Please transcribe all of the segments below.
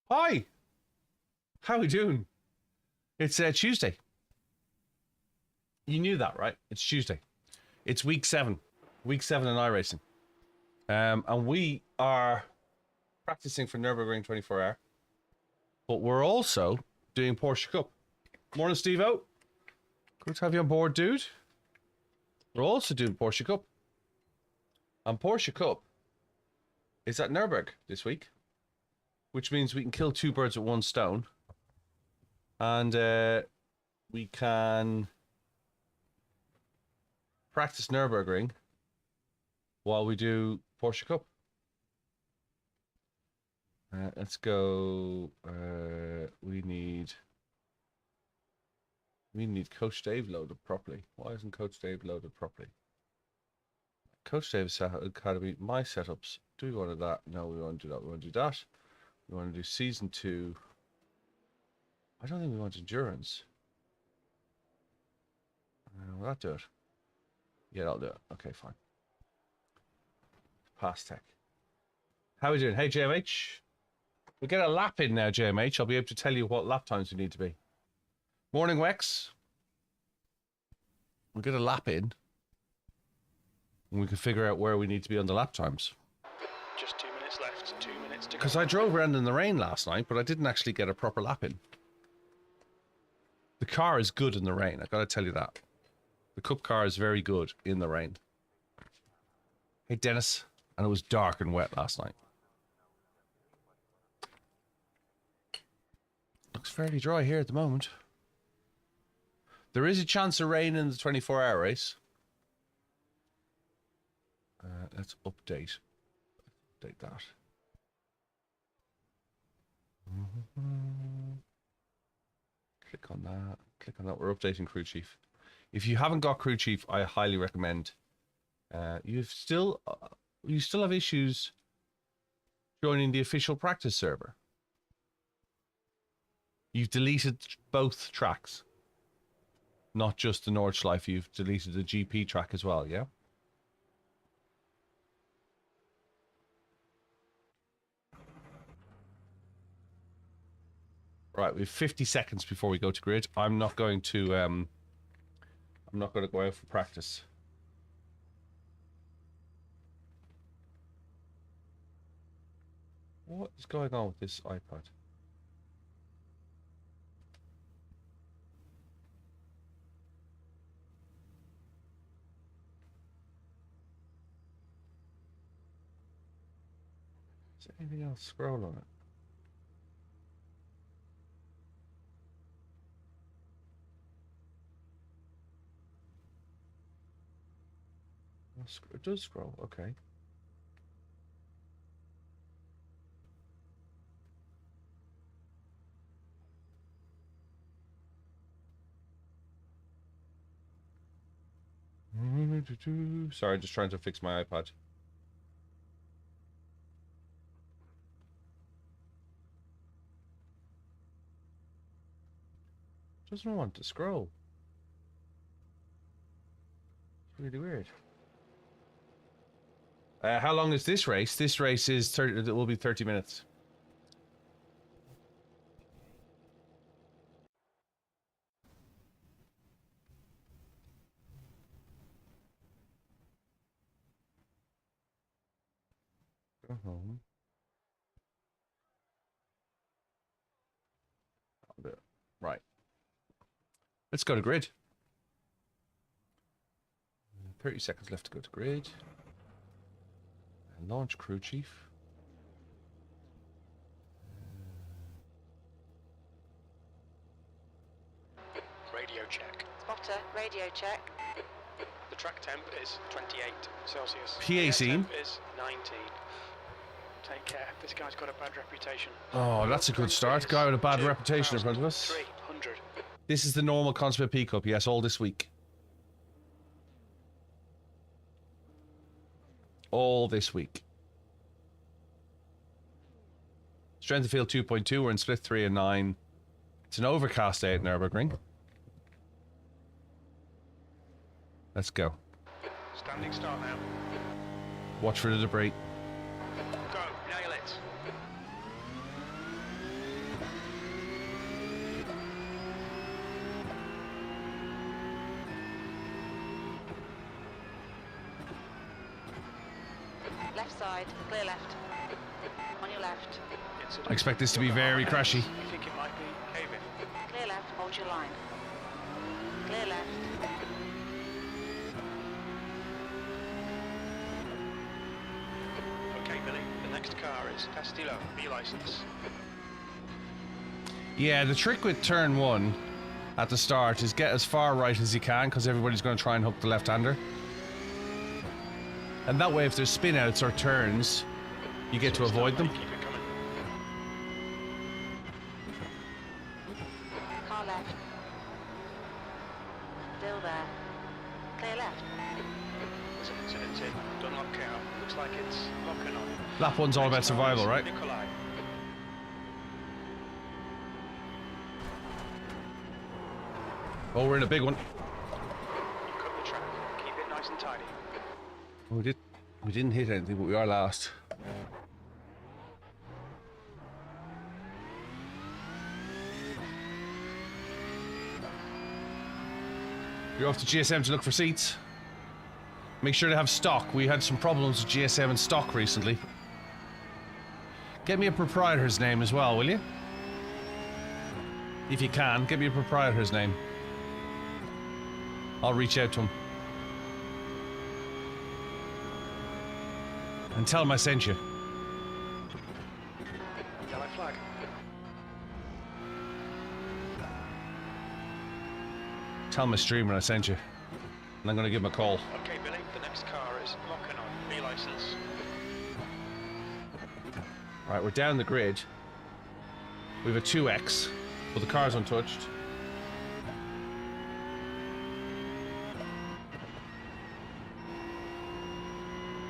Hi! How are we doing? It's Tuesday. You knew that, right? It's Tuesday. It's week 7. Week 7 in iRacing. And we are practicing for NURBURGRING 24H. But we're also doing Porsche Cup. Morning, Steve-O. Good to have you on board, dude. We're also doing Porsche Cup. And Porsche Cup is at Nürburgring this week. Which means we can kill 2 birds with 1 stone. And we can practice Nürburgring while we do Porsche Cup. Let's go. We need Coach Dave loaded properly. Why isn't Coach Dave loaded properly? Coach Dave's Academy, my setups. Do we want that? No, we want to do that. We want to do that. We want to do season 2. I don't think we want endurance. Will that do it? Yeah, that'll do it. Okay, fine. Pass tech. How are we doing? Hey, JMH. We get a lap in now, JMH. I'll be able to tell you what lap times we need to be. Morning, Wex. We'll get a lap in. And we can figure out where we need to be on the lap times. Just 2 minutes left. 2 minutes to go. Because I drove around in the rain last night, but I didn't actually get a proper lap in. The car is good in the rain, I gotta tell you that. The Cup car is very good in the rain. Hey, Dennis. And it was dark and wet last night. Looks fairly dry here at the moment. There is a chance of rain in the 24-hour race. Let's update. Update that. Click on that. Click on that. We're updating crew chief. If you haven't got crew chief, I highly recommend. You still have issues joining the official practice server. You've deleted both tracks, not just the Nordschleife. You've deleted the GP track as well. Yeah. Right, we have 50 seconds before we go to grid. I'm not going to go out for practice. What is going on with this iPad? Is there anything else? Scroll on it. It does scroll, okay. Sorry, just trying to fix my iPad. Doesn't want to scroll. It's really weird. How long is this race? This race is 30. It will be 30 minutes. Go home. I'll do it. Right. Let's go to grid. 30 seconds left to go to grid. Launch crew chief. Radio check. Spotter, radio check. The track temp is 28 Celsius. P18. The air temp is 19. Take care. This guy's got a bad reputation. Oh, that's a good start. Guy with a bad reputation in front of us. 300 100. This is the normal consummate PCUP, yes, all this week. All this week. Strength of field 2.2, we're in split 3 and 9. It's an overcast day at Nürburgring. Let's go. Standing start now. Watch for the debris. Go, nail it. Left side, clear left. On your left. I expect this to be very crashy. I think it might be caving. Clear left, hold your line. Clear left. Okay, Billy, the next car is Castillo, B license. Yeah, the trick with turn 1 at the start is get as far right as you can, because everybody's going to try and hook the left-hander. And that way, if there's spin-outs or turns, you get to avoid them. Keep it coming. Car left. Still there. Clear left. There's an incident in Dunlop Cow. Looks like it's locking on. Lap 1's all about Next car survival, is right? Nikolai. Oh, we're in a big one. Cut the track. Keep it nice and tidy. Oh, we didn't hit anything, but we are last. You're off to GSM to look for seats. Make sure to have stock. We had some problems with GSM and stock recently. Get me a proprietor's name as well, will you? If you can, get me a proprietor's name. I'll reach out to him. And tell him I sent you. Yellow flag. Tell my streamer I sent you. And I'm going to give him a call. Okay, Billy, the next car is locking on. B license. Right, we're down the grid. We have a 2X, but the car's untouched.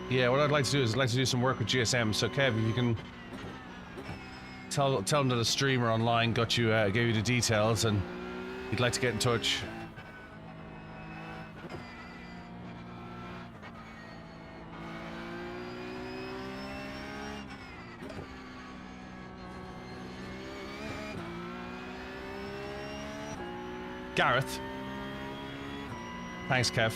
Yeah, what I'd like to do is I'd like to do some work with GSM. So Kev, if you can tell them that a streamer online got you, gave you the details, and he'd like to get in touch. Gareth. Thanks, Kev.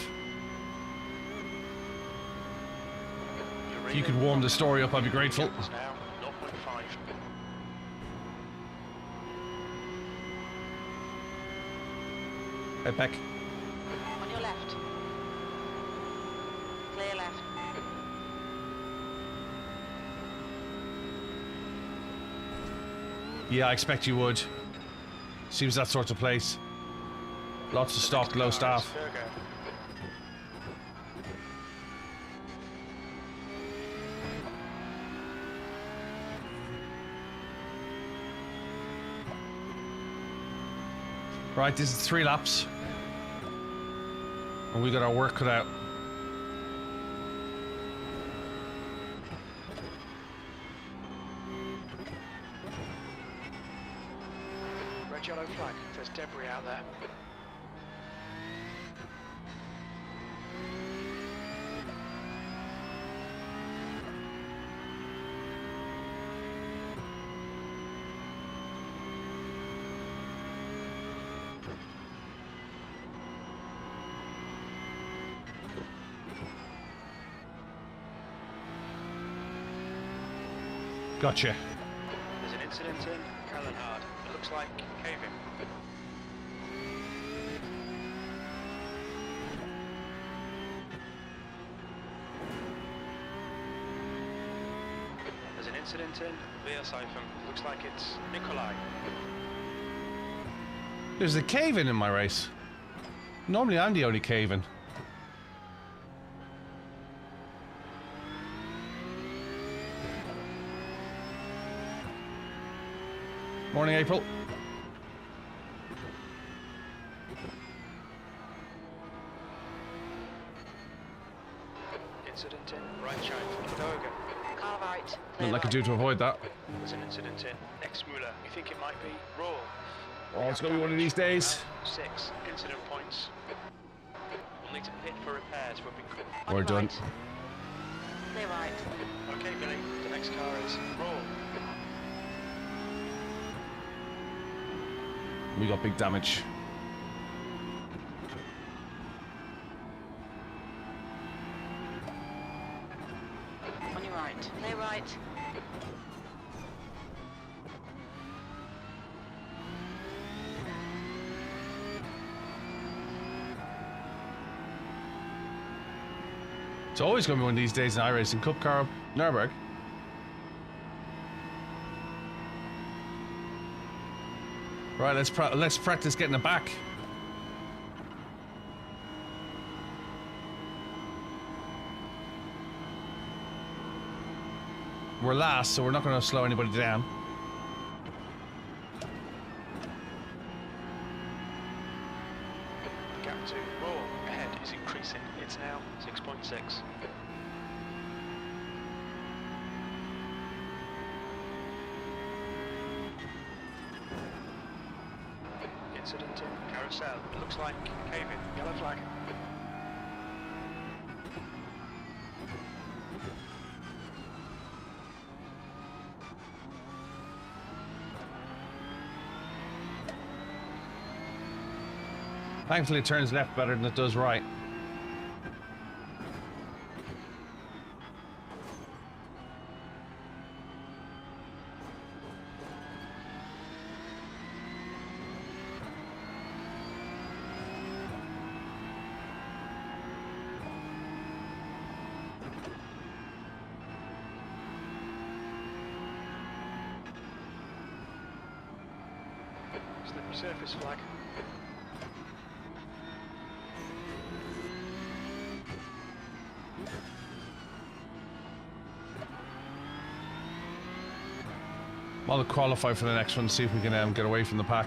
If you could warm the story up, I'd be grateful. It's now 0.5. Hey, Beck. On your left. Clear left. Yeah, I expect you would. Seems that sort of place. Lots of stock, low staff. Right, this is 3 laps. And we got our work cut out. Red yellow flag. There's debris out there. Gotcha. There's an incident in Callanhard. It looks like caving. There's an incident in Beersiphon. Looks like it's Nikolai. There's a cave-in in my race. Normally I'm the only cave-in. Morning, April. Entscheid, Doga. Car right. Nothing I could do to avoid that. There's an incident in Exmuller. We think it might be Raw. Oh, it's going to be one of these days. 6 incident points. We'll need to pit for repairs. We'll be On We're your done. right. Clear right. Okay, Billy. The next car is Raw. We got big damage. On your right. Clear right. It's always going to be one of these days in iRacing Cup car, Nürburgring. Right, let's practice getting it back. We're last, so we're not going to slow anybody down. The gap to Raw ahead is increasing. It's now 6.6. Incident in Carousel. It looks like cave-in. Yellow flag. Thankfully it turns left better than it does right. Slippery surface flag. I'll qualify for the next one, see if we can get away from the pack.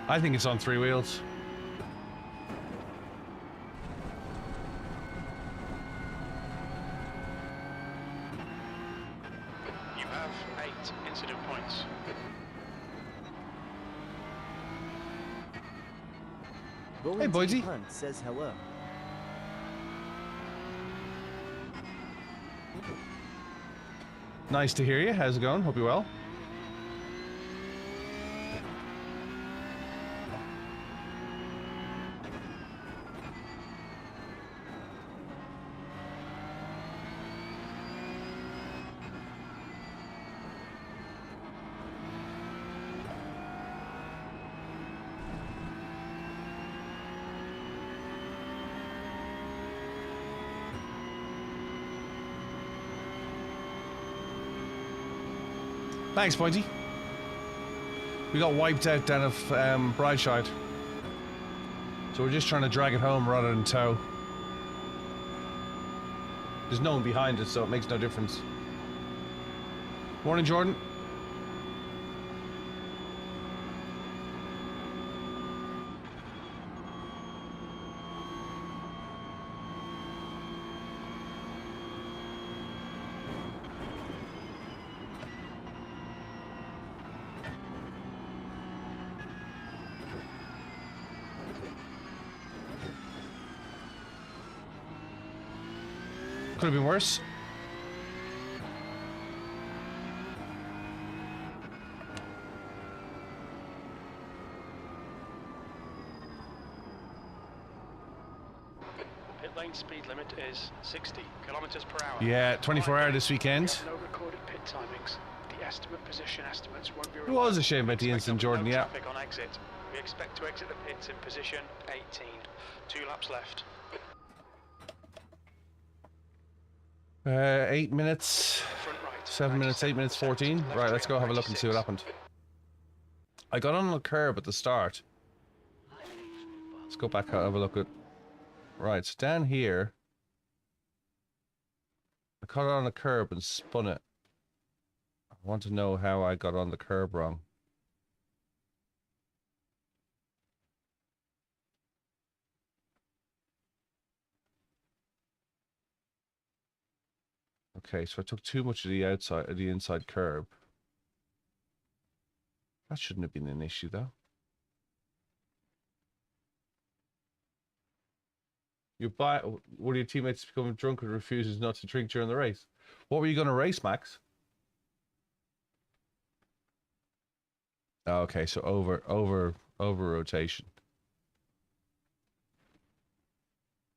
I think it's on 3 wheels. You have 8 incident points. Hey, Boydie. Hunt says hello. Nice to hear you. How's it going? Hope you're well. Thanks, Pointy. We got wiped out down of Brightside. So we're just trying to drag it home rather than tow. There's no one behind us, so it makes no difference. Morning, Jordan. Could have been worse. Pit lane speed limit is 60 kilometers per hour. Yeah, 24-hour this weekend. No recorded pit timings. The estimate position estimates won't be It was a shame about the Expect incident, there'll be Jordan, no yeah. traffic on exit. We expect to exit the pits in position 18. 2 laps left. 8 minutes, Front right. 7 minutes, 8 minutes, 14. Left Right, let's go have a look and see what 96. happened. I got on the curb at the start. Let's go back and have a look at... Right, so down here... I caught it on the curb and spun it. I want to know how I got on the curb wrong. Okay, so I took too much of the outside, of the inside curb. That shouldn't have been an issue, though. One of your teammates becoming drunk and refuses not to drink during the race. What were you going to race, Max? Oh, okay, so over rotation.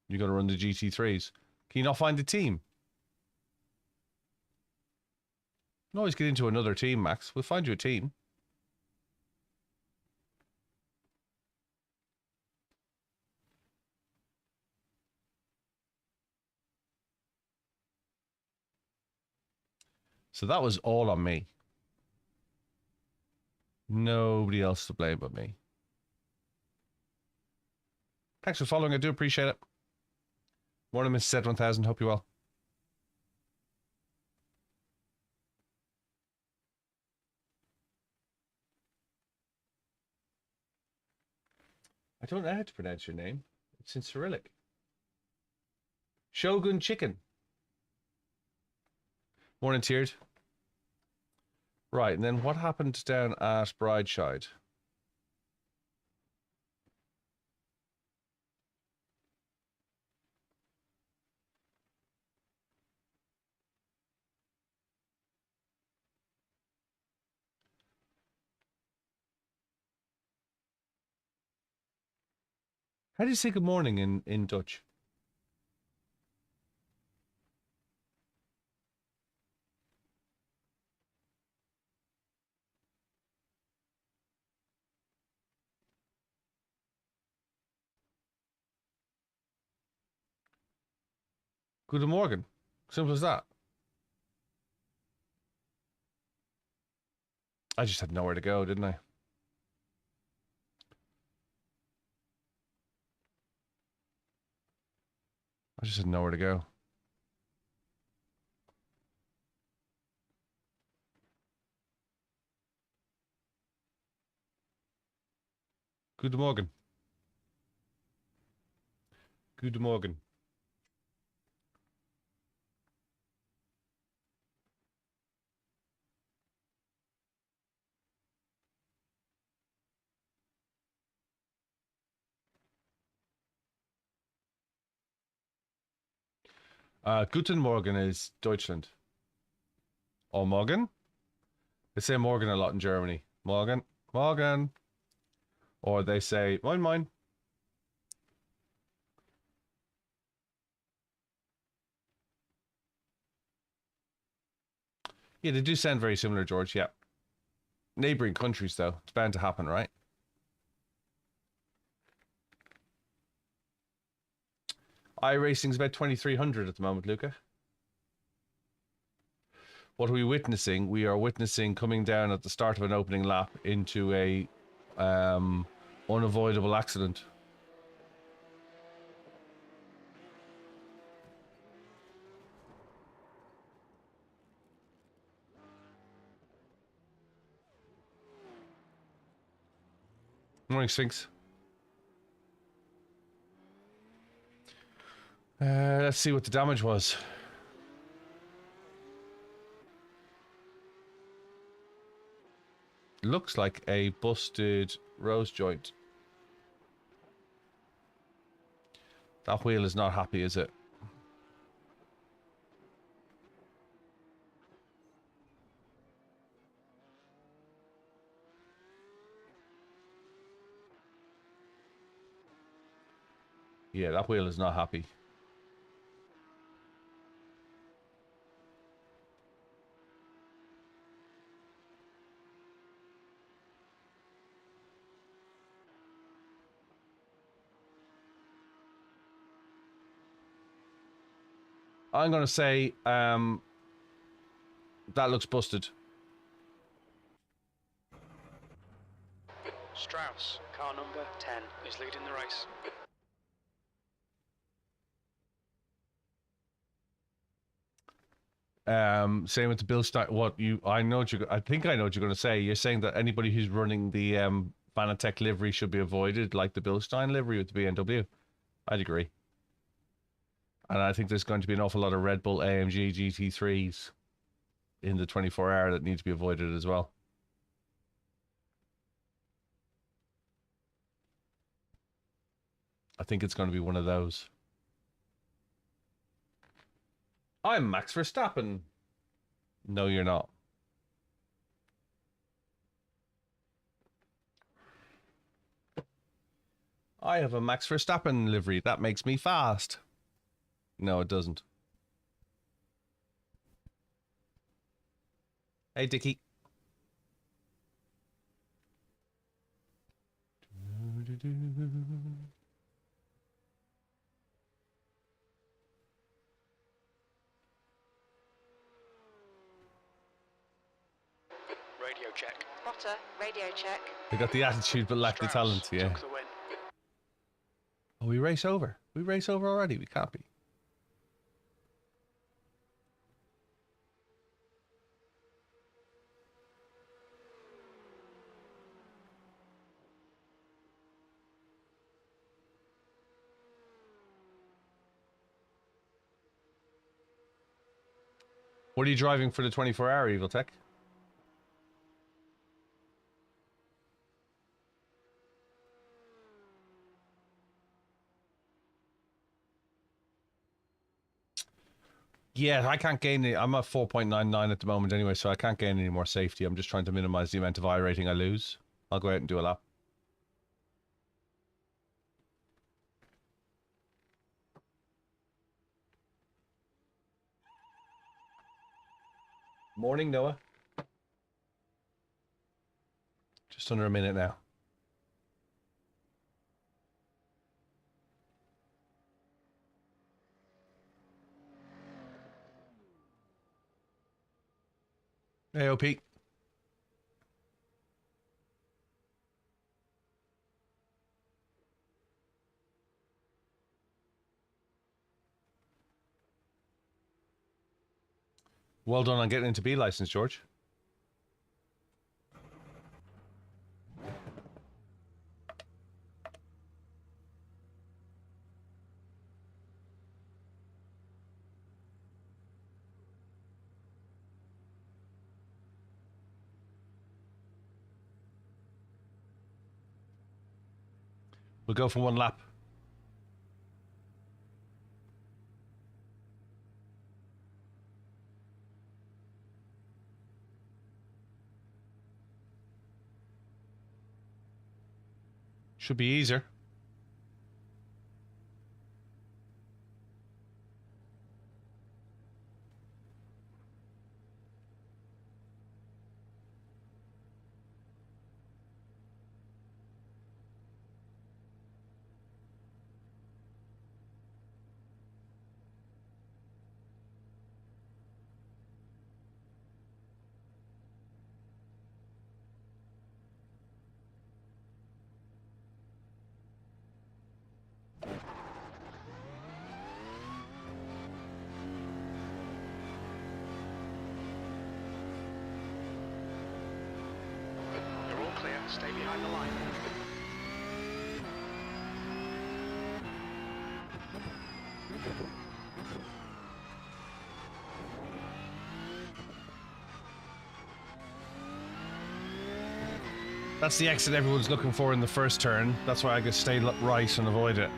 You're going to run the GT3s. Can you not find the team? You can always get into another team, Max. We'll find you a team. So that was all on me. Nobody else to blame but me. Thanks for following. I do appreciate it. Morning, Miss Said 1000. Hope you're well. I don't know how to pronounce your name. It's in Cyrillic. Shogun Chicken. Morning, Tiered. Right, and then what happened down at Brideside? How do you say good morning in Dutch? Guten Morgen. Simple as that. I just had nowhere to go, didn't I? I just had nowhere to go. Guten Morgen. Guten Morgen. Guten Morgen is Deutschland. Or Morgen? They say Morgen a lot in Germany. Morgen. Morgen. Or they say, moin moin. Yeah, they do sound very similar, George, yeah. Neighbouring countries, though. It's bound to happen, right? iRacing's about 2,300 at the moment, Luca. What are we witnessing? We are witnessing coming down at the start of an opening lap into a unavoidable accident. Morning, Sphinx. Let's see what the damage was. Looks like a busted rose joint. That wheel is not happy, is it? Yeah, that wheel is not happy. I'm going to say that looks busted. Strauss, car number 10, is leading the race. Same with the Bilstein. I think I know what you're going to say. You're saying that anybody who's running the Fanatec livery should be avoided, like the Bilstein livery with the BMW. I'd agree. And I think there's going to be an awful lot of Red Bull AMG GT3s in the 24-hour that need to be avoided as well. I think it's going to be one of those. I'm Max Verstappen. No, you're not. I have a Max Verstappen livery. That makes me fast. No, it doesn't. Hey, Dickie. Radio check. Spotter, radio check. They got the attitude but lack the talent, yeah. Took the win. Oh, we race over. We race over already. We can't be. What are you driving for the 24-hour, Evil Tech? Yeah, I can't gain it. I'm at 4.99 at the moment anyway, so I can't gain any more safety. I'm just trying to minimize the amount of iRating I lose. I'll go out and do a lap. Morning, Noah. Just under a minute now. Hey, OP. Well done on getting into B license, George. We'll go for one lap. Should be easier. You're all clear. Stay behind the line. That's the exit everyone's looking for in the first turn. That's why I could stay right and avoid it.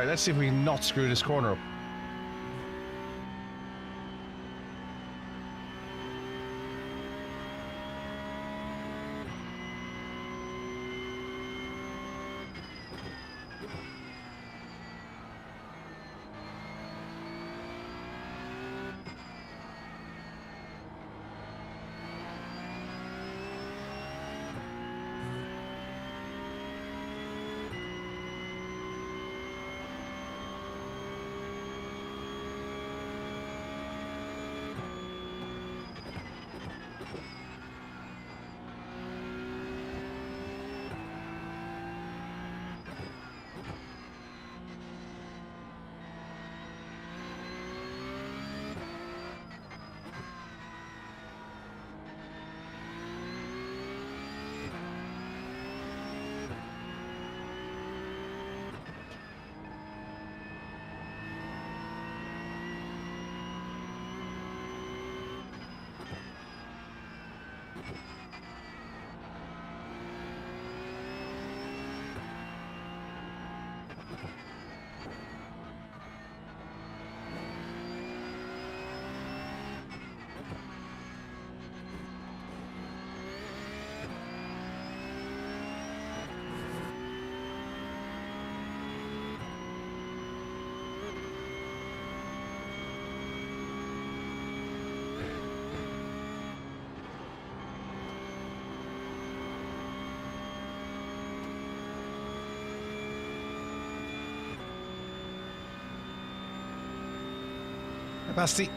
right, let's see if we can not screw this corner up. Basti.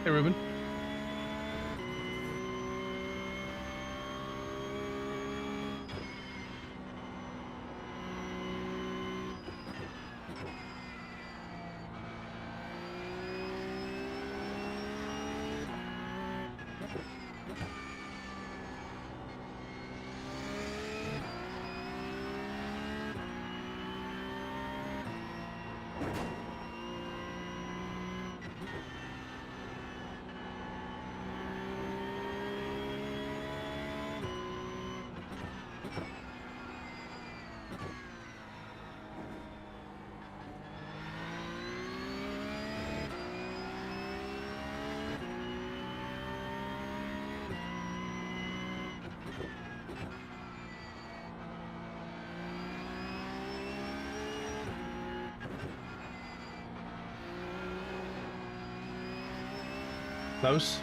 Hey, Ruben. Close.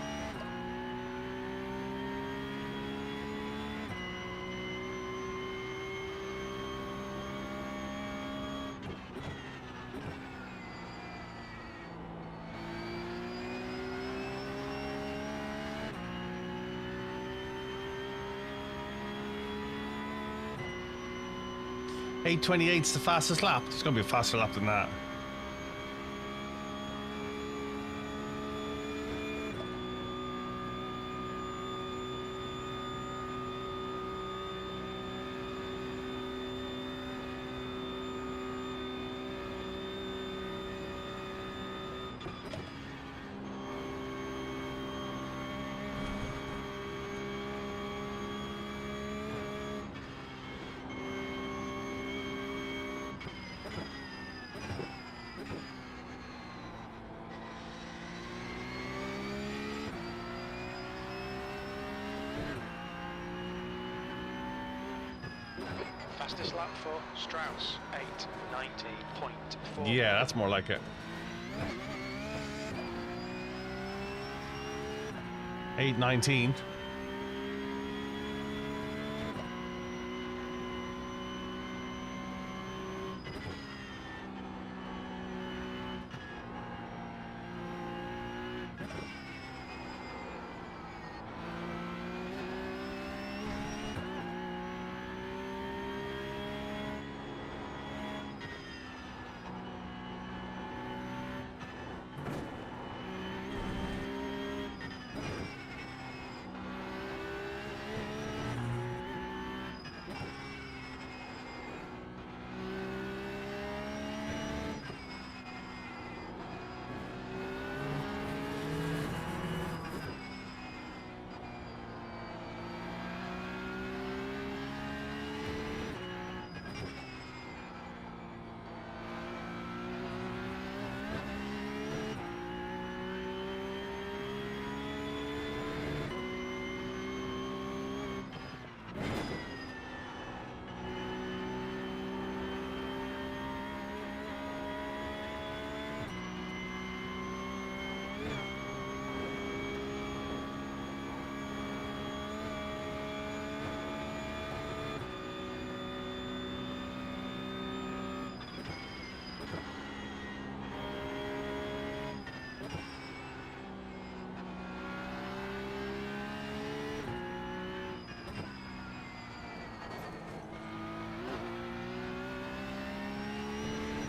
.828's the fastest lap. It's going to be a faster lap than that. Fastest lap for Strauss, 8:19.4. Yeah, that's more like it. 8:19.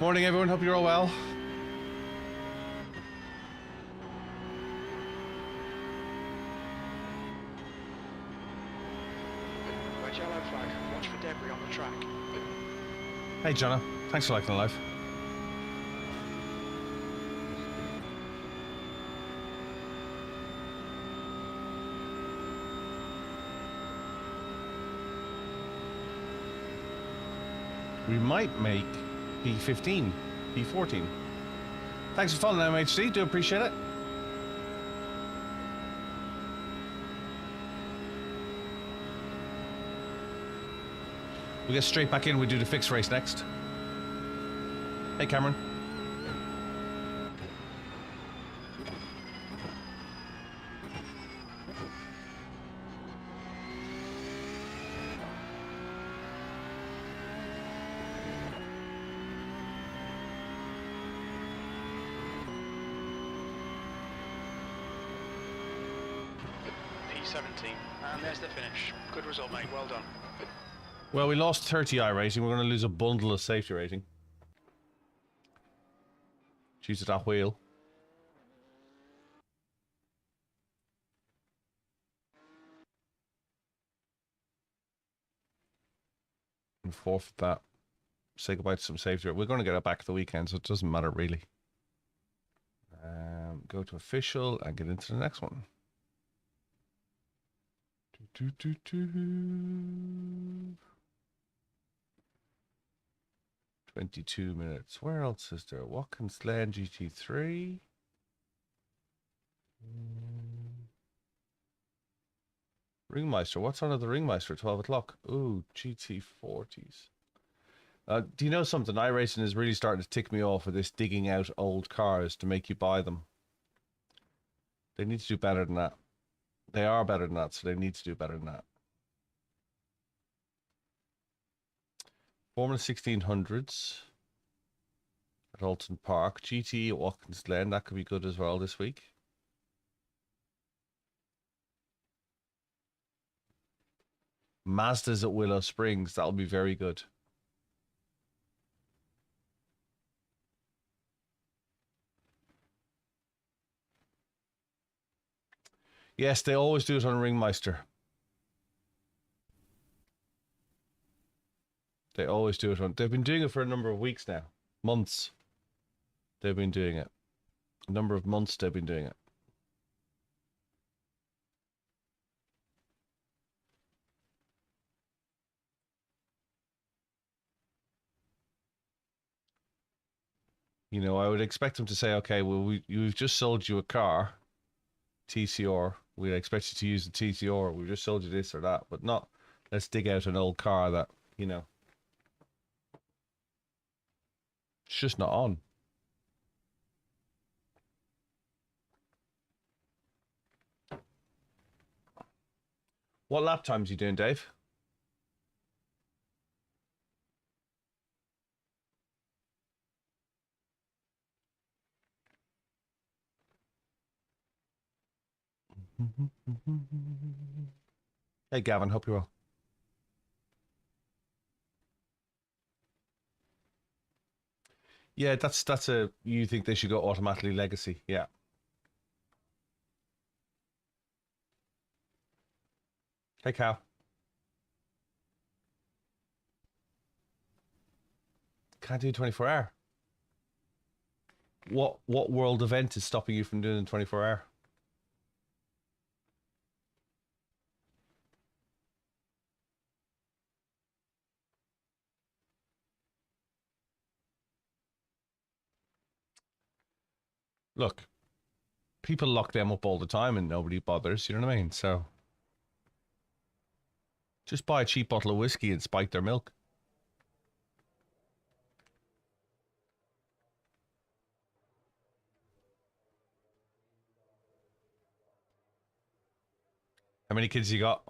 Morning, everyone. Hope you're all well. Red yellow flag. Watch for debris on the track. Hey, Jonah. Thanks for liking the live. We might make P15, P14. Thanks for following, MHD. Do appreciate it. We get straight back in. We do the fixed race next. Hey, Cameron. P17. And there's the finish. Good result, mate. Well done. Well, we lost 30 iRacing. We're going to lose a bundle of safety rating. Choose that wheel. And forfeit that. Say goodbye to some safety. We're going to get it back at the weekend, so it doesn't matter really. Go to official and get into the next one. 22 minutes. Where else is there? Watkins Glen GT3. Ringmeister. What's on at the Ringmeister? 12 o'clock. Ooh, GT40s. Do you know something? iRacing is really starting to tick me off with this digging out old cars to make you buy them. They need to do better than that. They are better than that, so they need to do better than that. Formula 1600s at Alton Park. GT at Watkins Glen. That could be good as well this week. Mazdas at Willow Springs. That'll be very good. Yes, they always do it on Ringmeister. They always do it on... They've been doing it for a number of weeks now. Months. They've been doing it. A number of months they've been doing it. You know, I would expect them to say, okay, well, we've just sold you a car, TCR. We'd expect you to use the TCR. We've just sold you this or that, but not, let's dig out an old car that, you know, it's just not on. What lap times are you doing, Dave? Hey, Gavin, hope you're well. Yeah, that's a... You think they should go automatically legacy? Yeah. Hey, Cal. Can't do 24-hour. What world event is stopping you from doing 24-hour? Look, people lock them up all the time and nobody bothers, you know what I mean? So just buy a cheap bottle of whiskey and spike their milk. How many kids you got?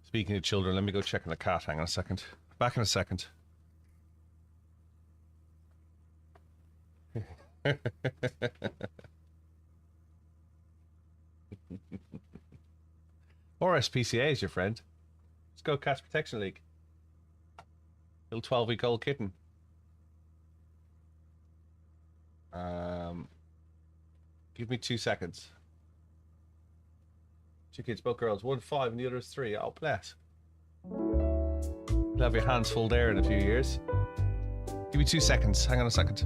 Speaking of children, let me go check on the cat. Hang on a second. Back in a second. RSPCA is your friend. go Cats Protection League. Little 12-week-old kitten. Give me 2 seconds. 2 kids, both girls. 1 5 and the other is 3. Oh, bless. You'll have your hands full there in a few years. Give me 2 seconds. Hang on a second.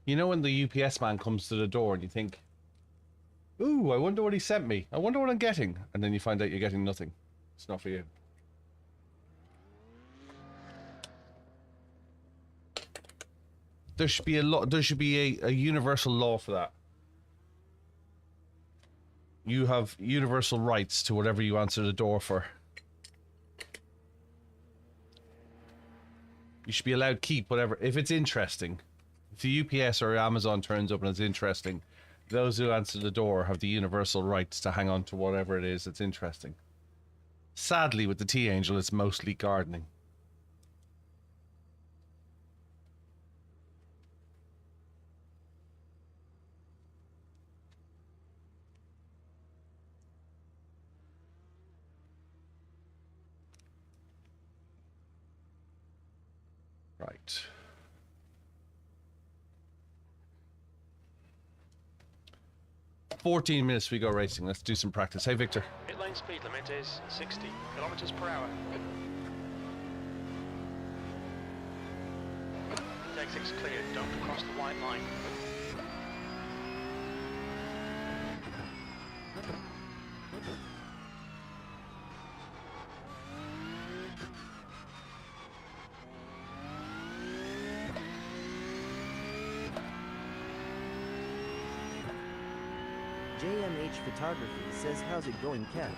You know when the UPS man comes to the door and you think, ooh, I wonder what he sent me. I wonder what I'm getting. And then you find out you're getting nothing. It's not for you. There should be a law. There should be a universal law for that. You have universal rights to whatever you answer the door for. You should be allowed to keep whatever if it's interesting. If the UPS or Amazon turns up and it's interesting, those who answer the door have the universal rights to hang on to whatever it is that's interesting. Sadly, with the Tea Angel, it's mostly gardening. Right. "14 minutes we go racing. Let's do some practice." Hey, Victor. Pit lane speed limit is 60 kilometers per hour. Exit's cleared. Don't cross the white line. JMH Photography says, how's it going, Kev?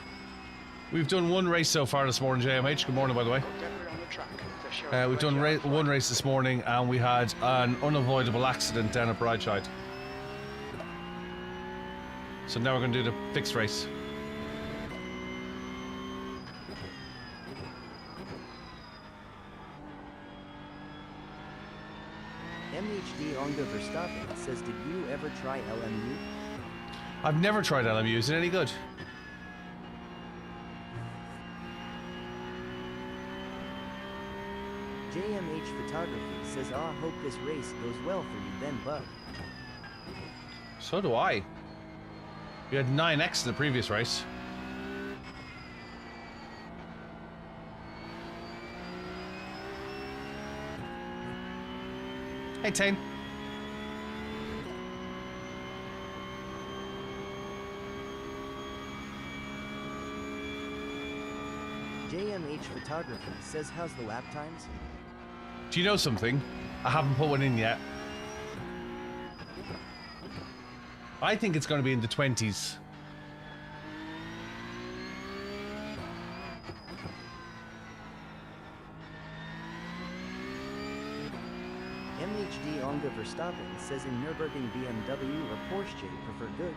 We've done one race so far this morning, JMH. Good morning, by the way. Got debris on the track. They're showing We've done red yellow one flag. race this morning, and we had an unavoidable accident down at Brideside. So now we're going to do the fixed race. MHD Onga Verstappen says, did you ever try LMU? I've never tried LMU. Is it any good? JMH Photography says, hope this race goes well for you then, bud. So do I. We had 9x in the previous race. Hey, Tane. JMH Photography says, how's the lap times? Do you know something? I haven't put one in yet. I think it's going to be in the 20s. MHD Onga Verstappen says, in Nürburgring BMW or Porsche prefer good.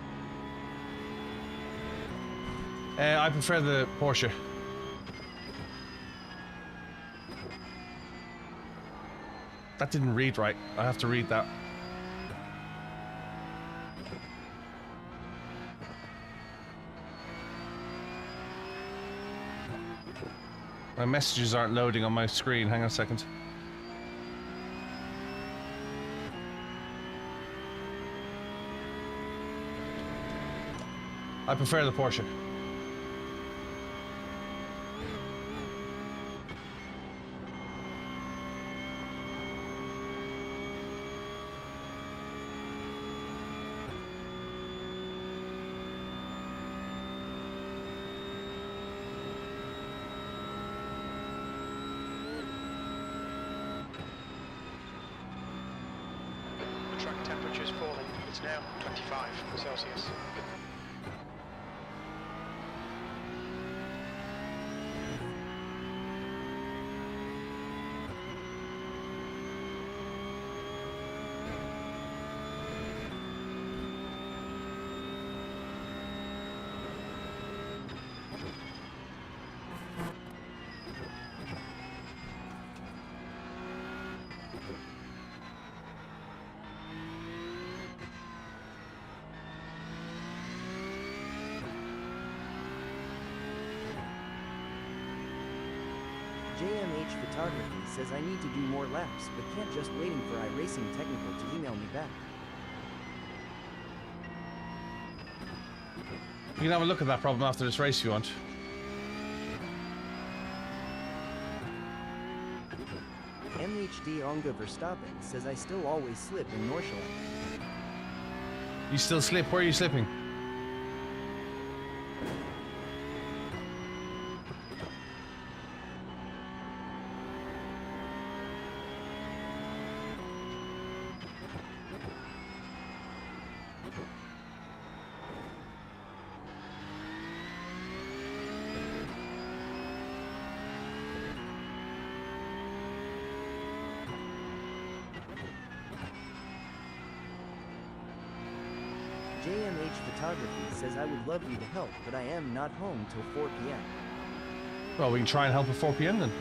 I prefer the Porsche. That didn't read right. I have to read that. My messages aren't loading on my screen. Hang on a second. I prefer the Porsche. The track temperature is falling. It's now 25 Celsius. JMH Photography says, I need to do more laps, but can't just waiting for iRacing Technical to email me back. You can have a look at that problem after this race if you want. MHD Onga Verstappen says, I still always slip in Nordsjælland. You still slip? Where are you slipping? Photography says I would love you to help, but I am not home till 4 p.m. Well, we can try and help at 4 p.m. then.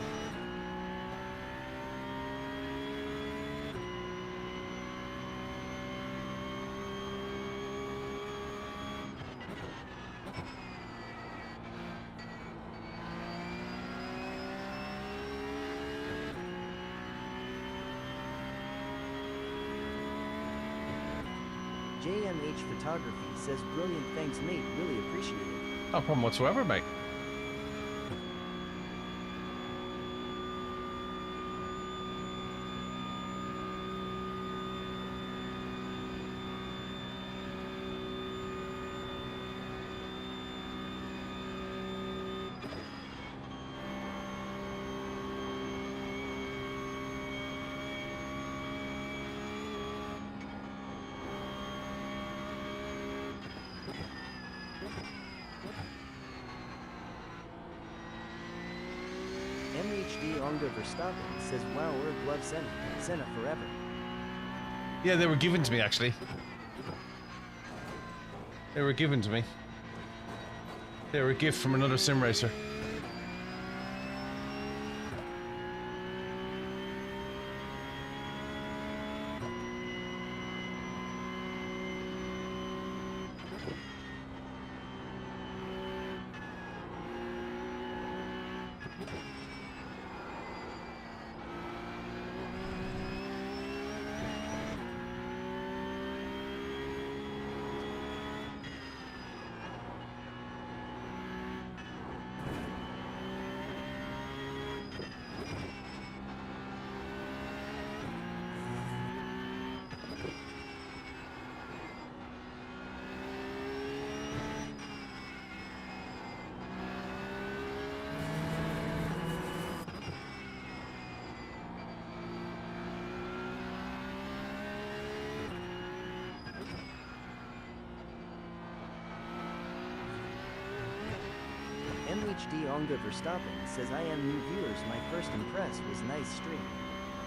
JMH Photography says brilliant, thanks mate, really appreciate it. No problem whatsoever, mate. MHD Onga Verstappen says wow, Erg love Senna. Senna forever. Yeah, they were given to me, actually. They were given to me. They were a gift from another sim racer. MHD Onga Verstappen says I am new viewers. My first impress was nice stream.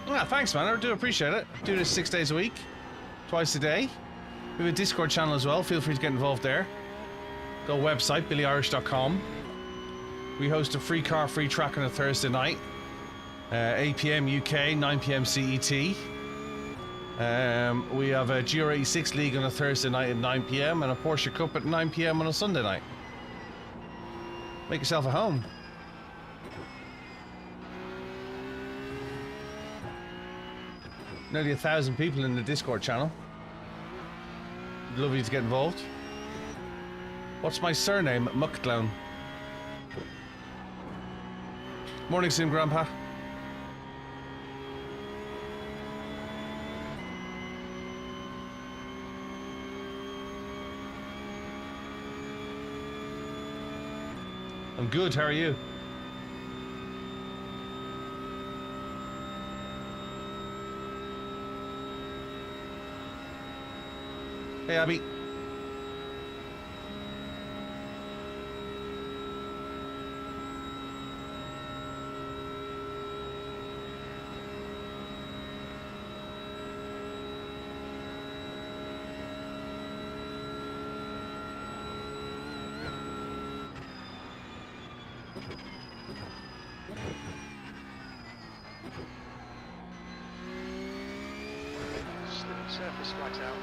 Ah, thanks, man. I do appreciate it. Do this 6 days a week, twice a day. We have a Discord channel as well. Feel free to get involved there. Go website, BillyOirish.com. We host a free car, free track on a Thursday night. 8 p.m. UK, 9 p.m. CET. We have a GR86 League on a Thursday night at 9 p.m. and a Porsche Cup at 9 p.m. on a Sunday night. Make yourself at home. Nearly 1,000 people in the Discord channel. Lovely to get involved. What's my surname? Muckclown. Morning, Sim Grandpa. I'm good, how are you? Hey, Abby. Surface flags out.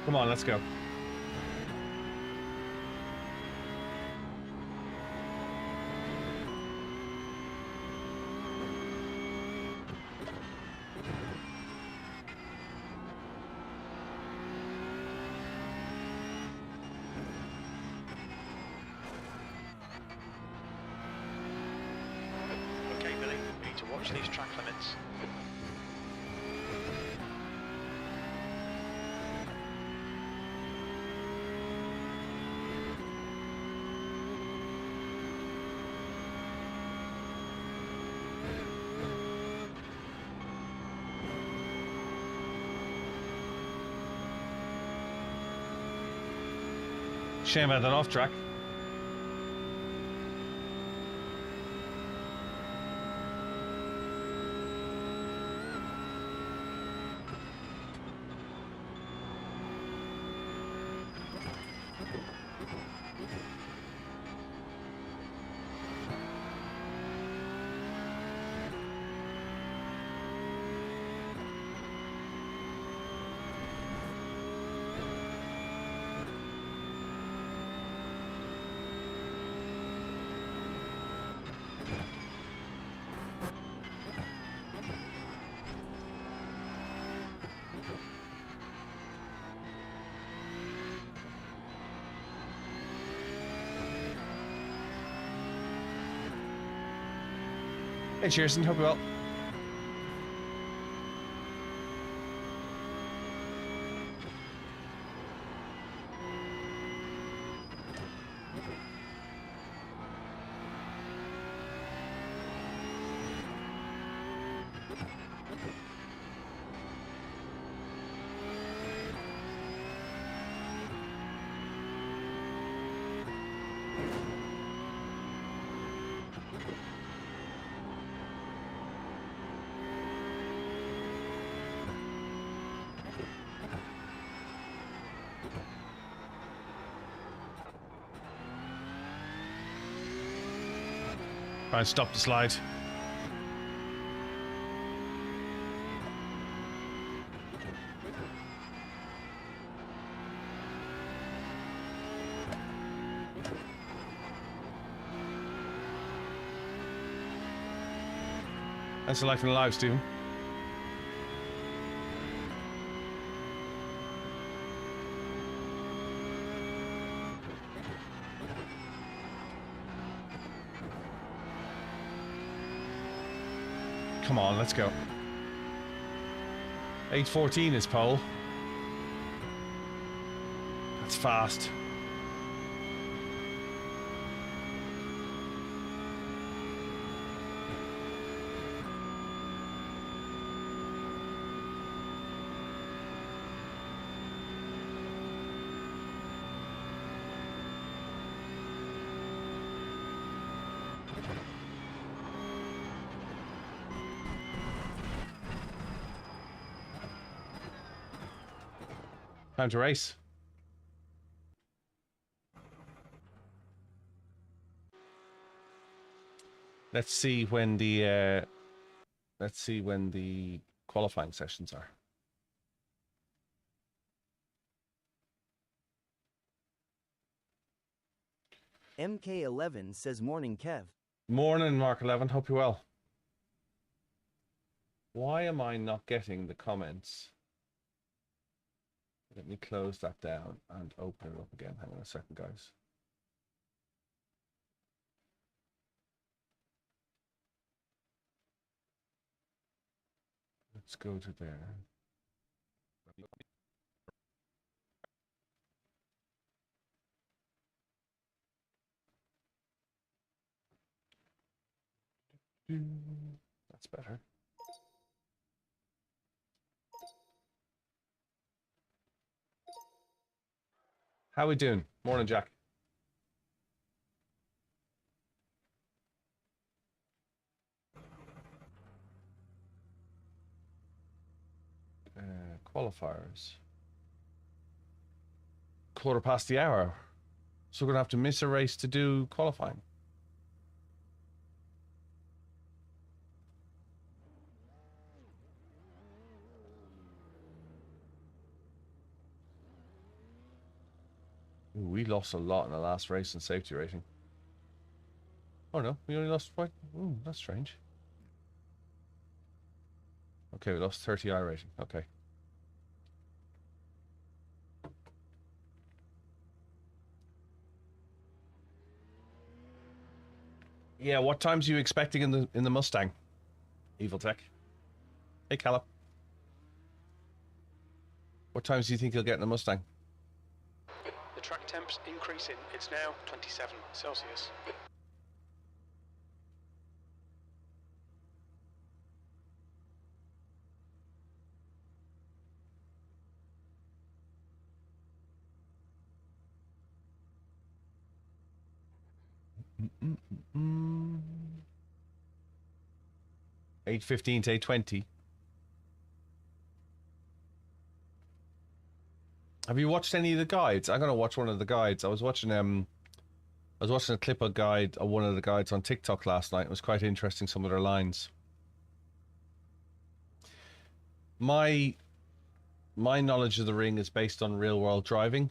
Come on, let's go. Okay, Billy, we need to watch these track limits. Shame I had that off track. Hey, Cheerson, hope you're well. Try and stop the slide. Thanks for liking the live, Stephen. Come on, let's go. 8:14 is pole. That's fast. Time to race. Let's see when the qualifying sessions are. MK11 says morning Kev. Morning, Mark 11. Hope you're well. Why am I not getting the comments? Let me close that down and open it up again. Hang on a second, guys. Let's go to there. That's better. How we doing? Morning, Jack. Qualifiers. 1/4 past the hour. So we're going to have to miss a race to do qualifying. Ooh, we lost a lot in the last race in safety rating. Oh no, we only lost quite. Ooh, that's strange. Okay, we lost 30 iRacing. Okay. Yeah, what times are you expecting in the Mustang? Evil Tech. Hey, Callum. What times do you think you'll get in the Mustang? The track temp's increasing. It's now 27 Celsius. Mm-mm-mm. 8:15 to 8:20. Have you watched any of the guides? I'm gonna watch one of the guides. I was watching a clip of guide of one of the guides on TikTok last night. It was quite interesting, some of their lines. My knowledge of the ring is based on real world driving,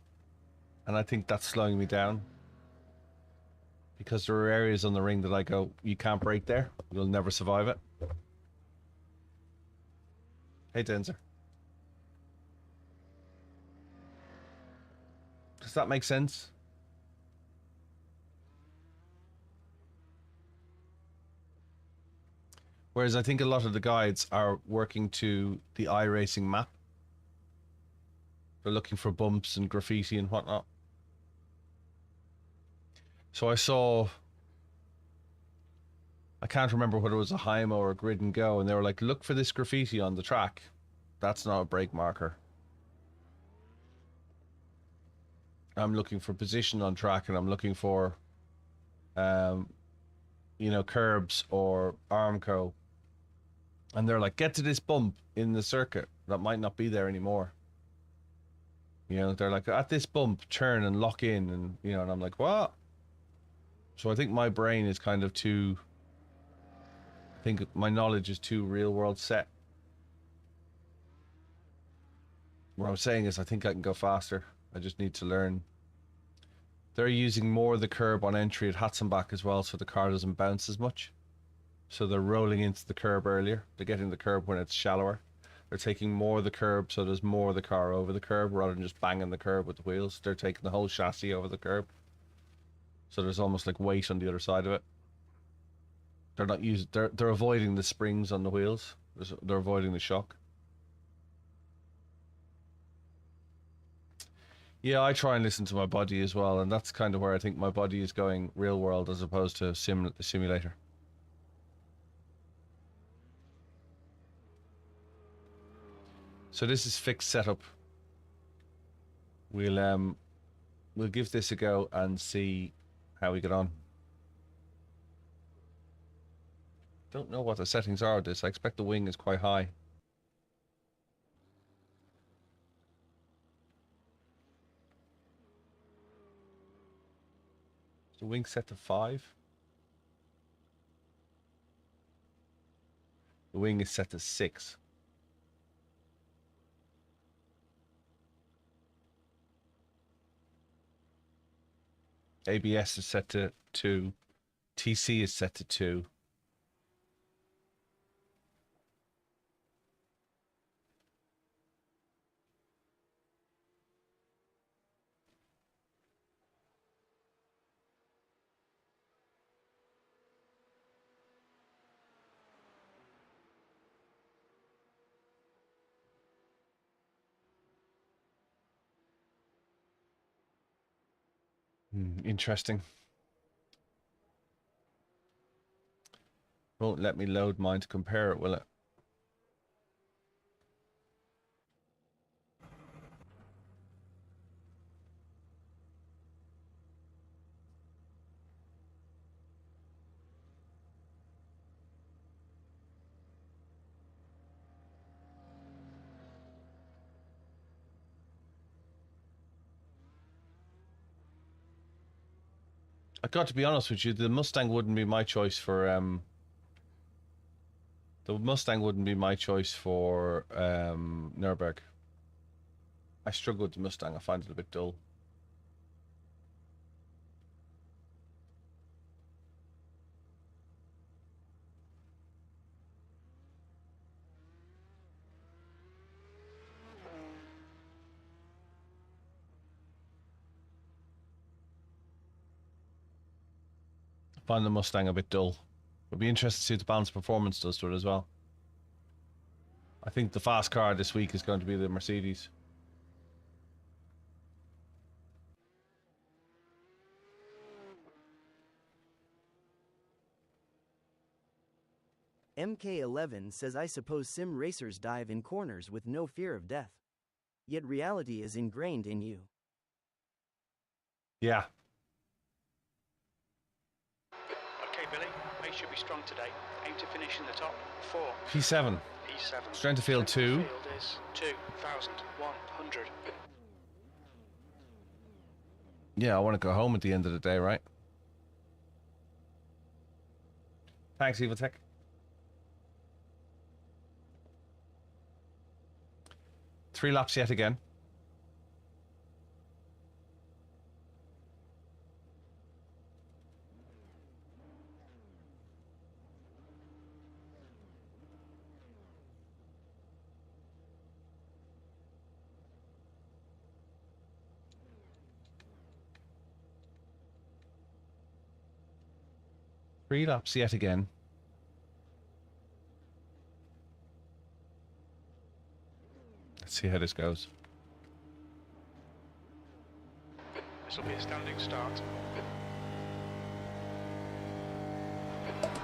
and I think that's slowing me down. Because there are areas on the ring that I go, you can't brake there. You'll never survive it. Hey, Denzer. Does that make sense? Whereas I think a lot of the guides are working to the iRacing map. They're looking for bumps and graffiti and whatnot. So I can't remember whether it was a Hymo or a Grid and Go, and they were like, look for this graffiti on the track. That's not a brake marker. I'm looking for position on track, and I'm looking for, curbs or Armco. And they're like, get to this bump in the circuit that might not be there anymore. They're like, at this bump, turn and lock in, and I'm like, what? So I think my brain is kind of too, I think my knowledge is too real world set. What I'm saying is I think I can go faster. I just need to learn. They're using more of the curb on entry at Hatzenbach as well, so the car doesn't bounce as much. So they're rolling into the curb earlier. They're getting the curb when it's shallower. They're taking more of the curb, so there's more of the car over the curb rather than just banging the curb with the wheels. They're taking the whole chassis over the curb. So there's almost like weight on the other side of it. They're not using. They're avoiding the springs on the wheels. They're avoiding the shock. Yeah, I try and listen to my body as well, and that's kind of where I think my body is going real world as opposed to simulator. So this is fixed setup. We'll give this a go and see how we get on. Don't know what the settings are of this. I expect the wing is quite high. Is the wing set to 5? The wing is set to 6. ABS is set to 2. TC is set to 2. Interesting. Won't let me load mine to compare it, will it? I got to be honest with you, the Mustang wouldn't be my choice for Nürburg. I struggle with the Mustang. I find it a bit dull. Find the Mustang a bit dull. It'll be interesting to see what the balance performance does to it as well. I think the fast car this week is going to be the Mercedes. MK11 says I suppose sim racers dive in corners with no fear of death. Yet reality is ingrained in you. Yeah. Okay, Billy, pace should be strong today. Aim to finish in the top 4. P7. P7. Strength of field 2. Field is 2,100. Yeah, I want to go home at the end of the day, right? Thanks, Evil-Tech. Three laps yet again. Three laps yet again. Let's see how this goes. This will be a standing start.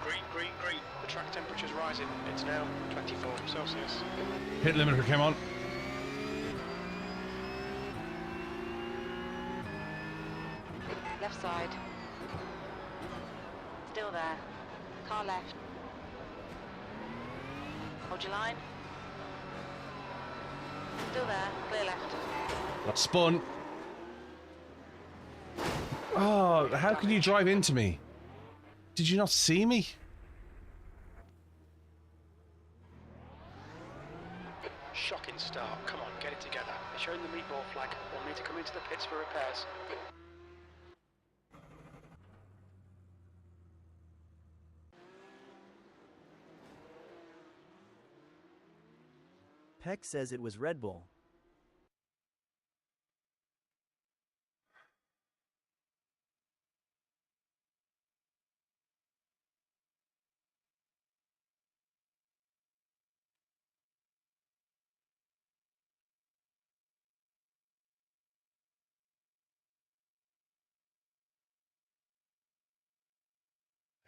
Green, green, green. The track temperature's rising. It's now 24 Celsius. Pit limiter came on. Left side. Still there. Car left. Hold your line. Still there. Clear left. Spun. Oh, how can you drive into me? Did you not see me? Shocking start. Come on, get it together. They're showing the meatball flag. We'll need to come into the pits for repairs. Peck says it was Red Bull.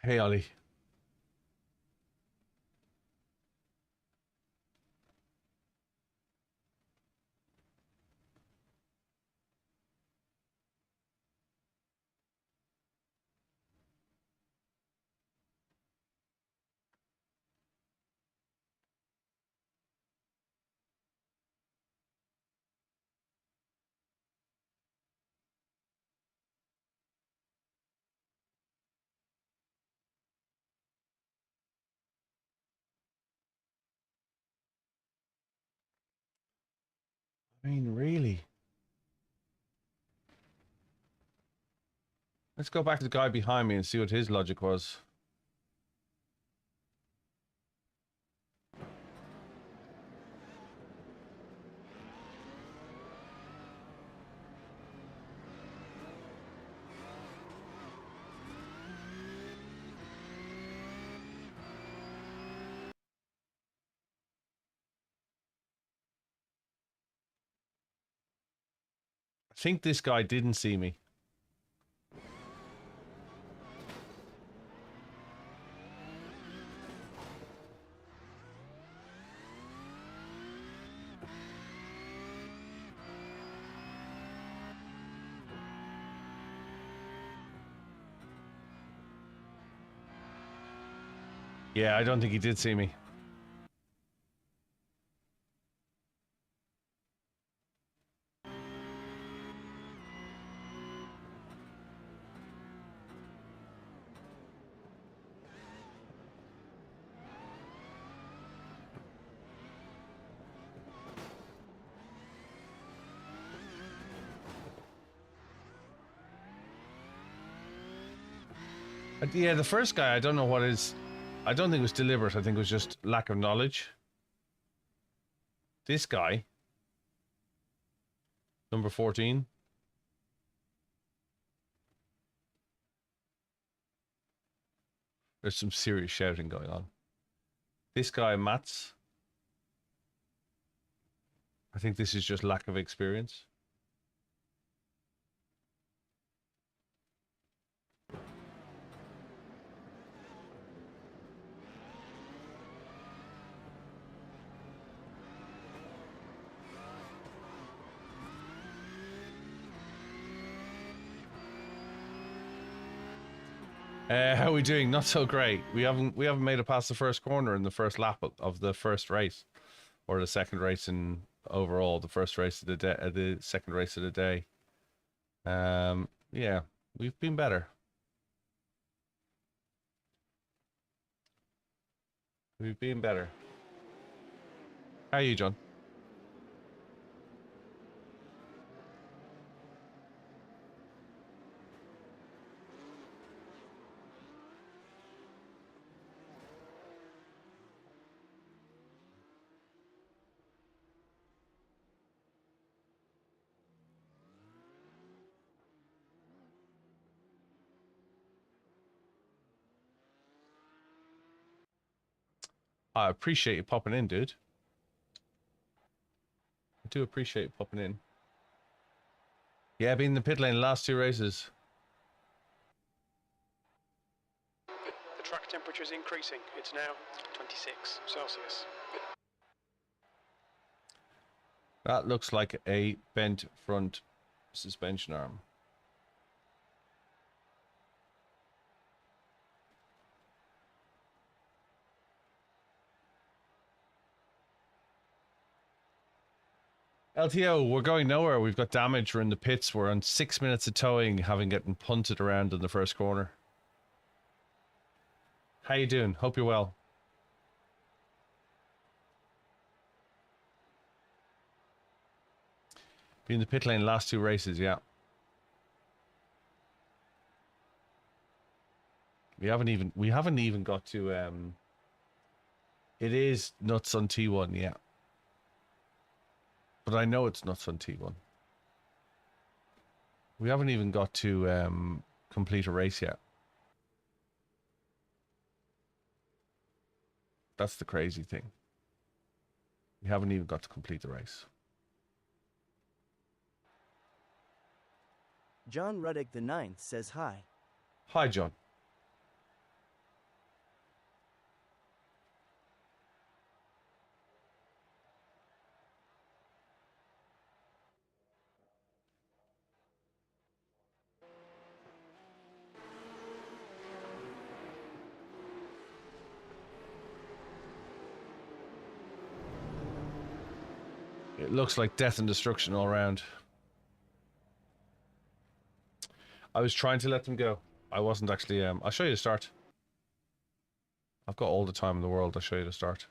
Hey, Ollie. I mean, really? Let's go back to the guy behind me and see what his logic was. I think this guy didn't see me. Yeah, I don't think he did see me. Yeah, the first guy, I don't know what is... I don't think it was deliberate. I think it was just lack of knowledge. This guy, number 14. There's some serious shouting going on. This guy, Mats, I think this is just lack of experience. How are we doing? Not so great. We haven't made it past the first corner in the first lap of the first race, or the second race in overall. The first race of the day, the second race of the day. Yeah, we've been better. We've been better. How are you, John? I appreciate you popping in, dude. I do appreciate you popping in. Yeah, been in the pit lane the last two races. The track temperature is increasing. It's now 26 Celsius. That looks like a bent front suspension arm. LTO, we're going nowhere. We've got damage. We're in the pits. We're on 6 minutes of towing, having gotten punted around in the first corner. How you doing? Hope you're well. Been in the pit lane last two races, yeah. We haven't even got to it is nuts on T1, yeah. But I know it's nuts on T1. We haven't even got to complete a race yet. That's the crazy thing. We haven't even got to complete the race. John Ruddick the Ninth says hi. Hi, John. It looks like death and destruction all around. I was trying to let them go. I wasn't actually... I'll show you the start. I've got all the time in the world. I'll show you the start.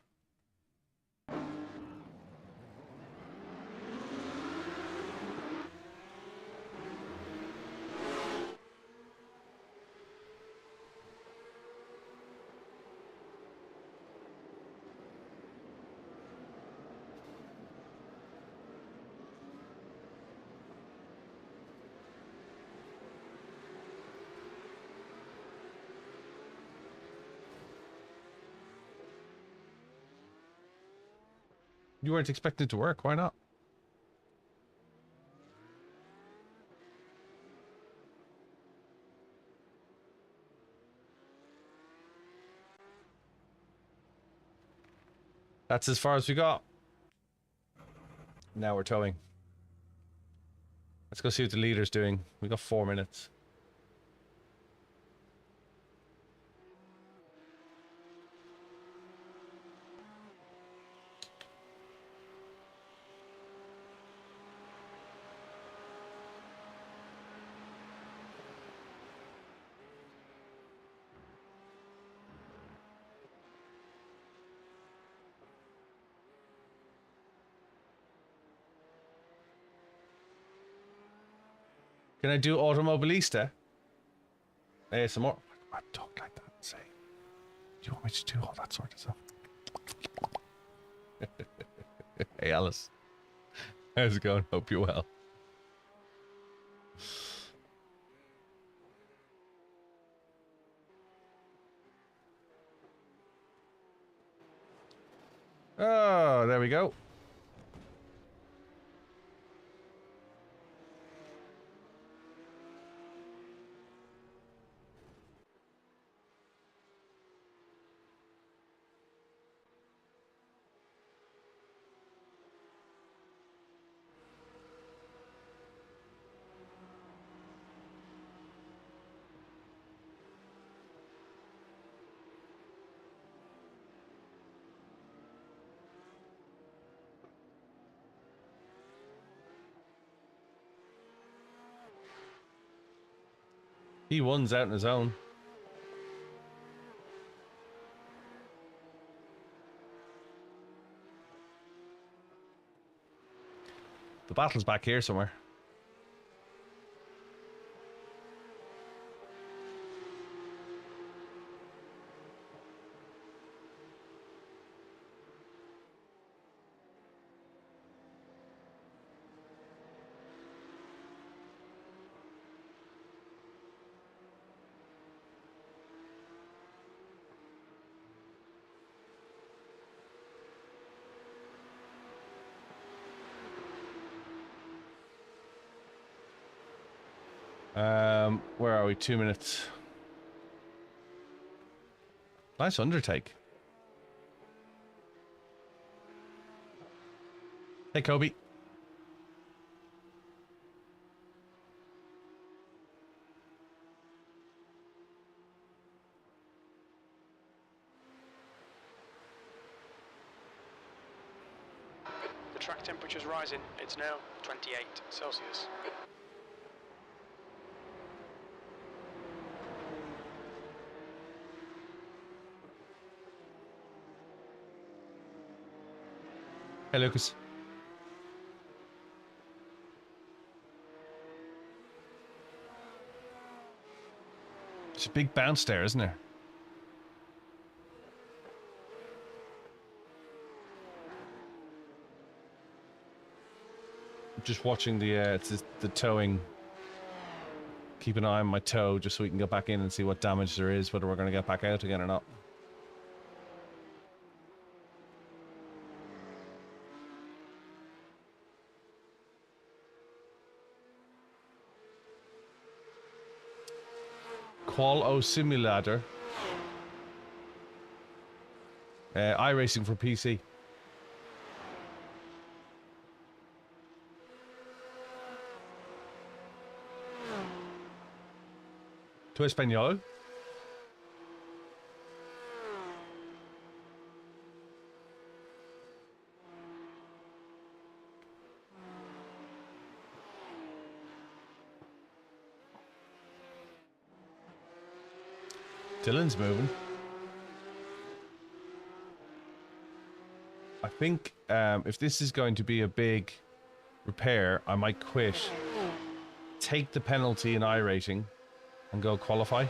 You weren't expecting it to work. Why not? That's as far as we got. Now we're towing. Let's go see what the leader's doing. We got 4 minutes. Can I do Automobilista? Some more. I talk like that and say, do you want me to do all that sort of stuff? Hey, Alice. How's it going? Hope you're well. Oh, there we go. He won's out on his own. The battle's back here somewhere. Where are we? 2 minutes. Nice undertake. Hey, Kobe. The track temperature's rising. It's now 28 Celsius. Hey, Lucas. It's a big bounce there, isn't there? Just watching the towing. Keep an eye on my toe just so we can get back in and see what damage there is, whether we're going to get back out again or not. Qual O Simulator. iRacing for PC. ¿Tu español? Dylan's moving. I think if this is going to be a big repair, I might quit, take the penalty in iRacing, and go qualify.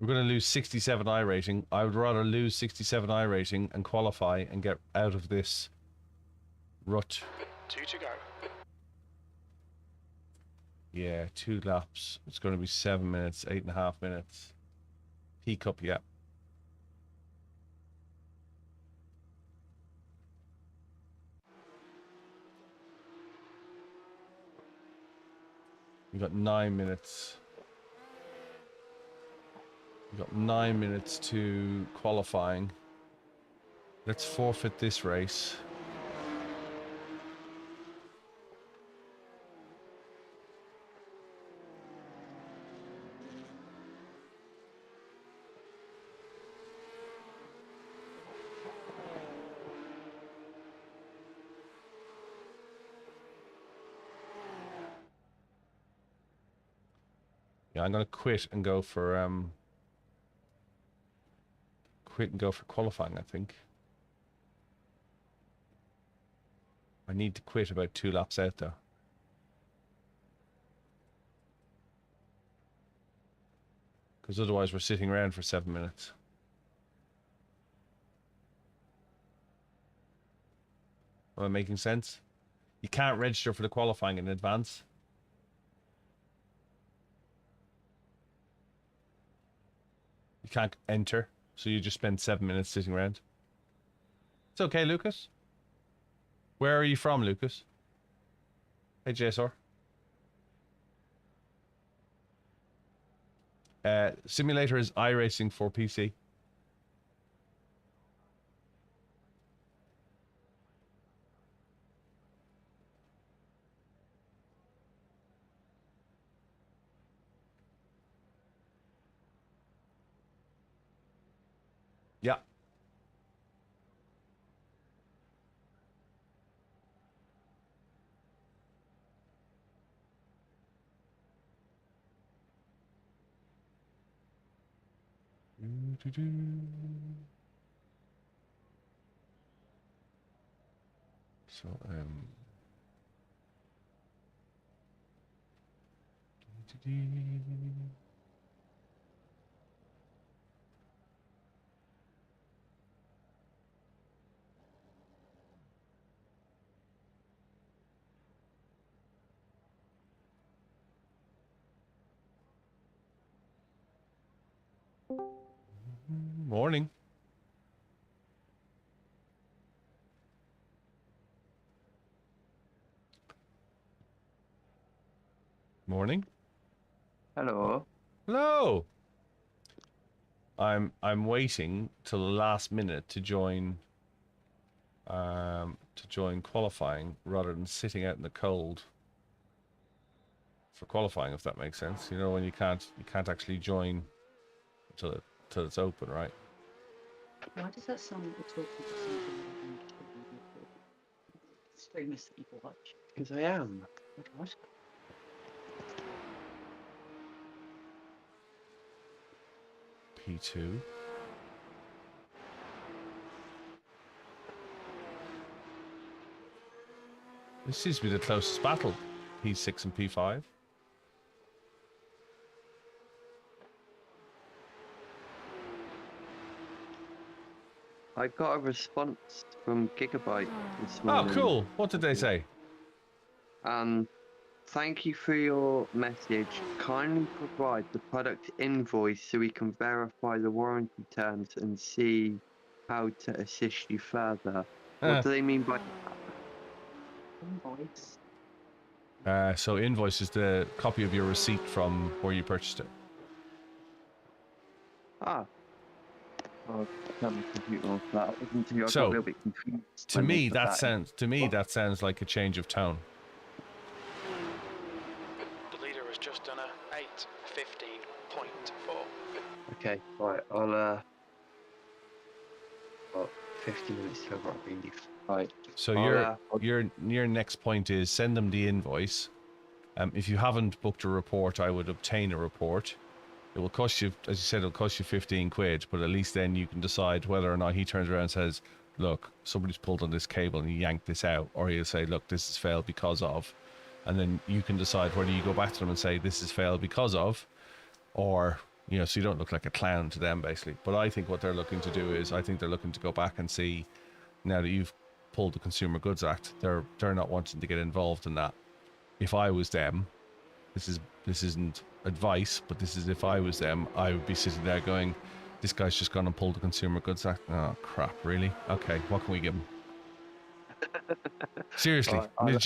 We're going to lose 67 iRacing. I would rather lose 67 iRacing and qualify and get out of this rut. 2 to go. Yeah, 2 laps. It's going to be 7 minutes, 8.5 minutes. PCUP, yeah. We got 9 minutes. We got 9 minutes to qualifying. Let's forfeit this race. Yeah, I'm gonna quit and go for qualifying, I think. I need to quit about 2 laps out though. Because otherwise we're sitting around for 7 minutes. Am I making sense? You can't register for the qualifying in advance. You can't enter, so you just spend 7 minutes sitting around. It's okay, Lucas. Where are you from, Lucas? Hey, JSR. Simulator is iRacing for PC. Yeah. So, morning. Morning. Hello. Hello. I'm waiting till the last minute to join qualifying rather than sitting out in the cold for qualifying, if that makes sense. You know, when you can't actually join till it's open, right? Why does that sound like you're talking to something streamers that you watch? Because I am. What? P2. This seems to be the closest battle. P6 and P5. I got a response from Gigabyte this Oh, morning. cool. What did they say? Thank you for your message. Kindly provide the product invoice so we can verify the warranty terms and see how to assist you further. What do they mean by Invoice. So invoice is the copy of your receipt from where you purchased it. Oh, I have a computer on that. I wasn't too, I got So, a little bit confused. To when they me, put that in. sounds that sounds like a change of tone. The leader has just done a 8:15.4. Okay, right. I'll 50 minutes till I leave. Right. So I'll, your next point is send them the invoice. If you haven't booked a report, I would obtain a report. It will cost you, as you said, it'll cost you 15 quid, but at least then you can decide whether or not he turns around and says, look, somebody's pulled on this cable and he yanked this out, or he'll say, look, this has failed because of, and then you can decide whether you go back to them and say, this has failed because of, or, you know, so you don't look like a clown to them, basically. But I think what they're looking to do is, I think they're looking to go back and see, now that you've pulled the Consumer Goods Act, they're not wanting to get involved in that. If I was them, this isn't advice, but this is if I was them, I would be sitting there going, this guy's just gone and pulled the Consumer Goods Act. Oh crap, really? Okay, what can we give him? Seriously, it would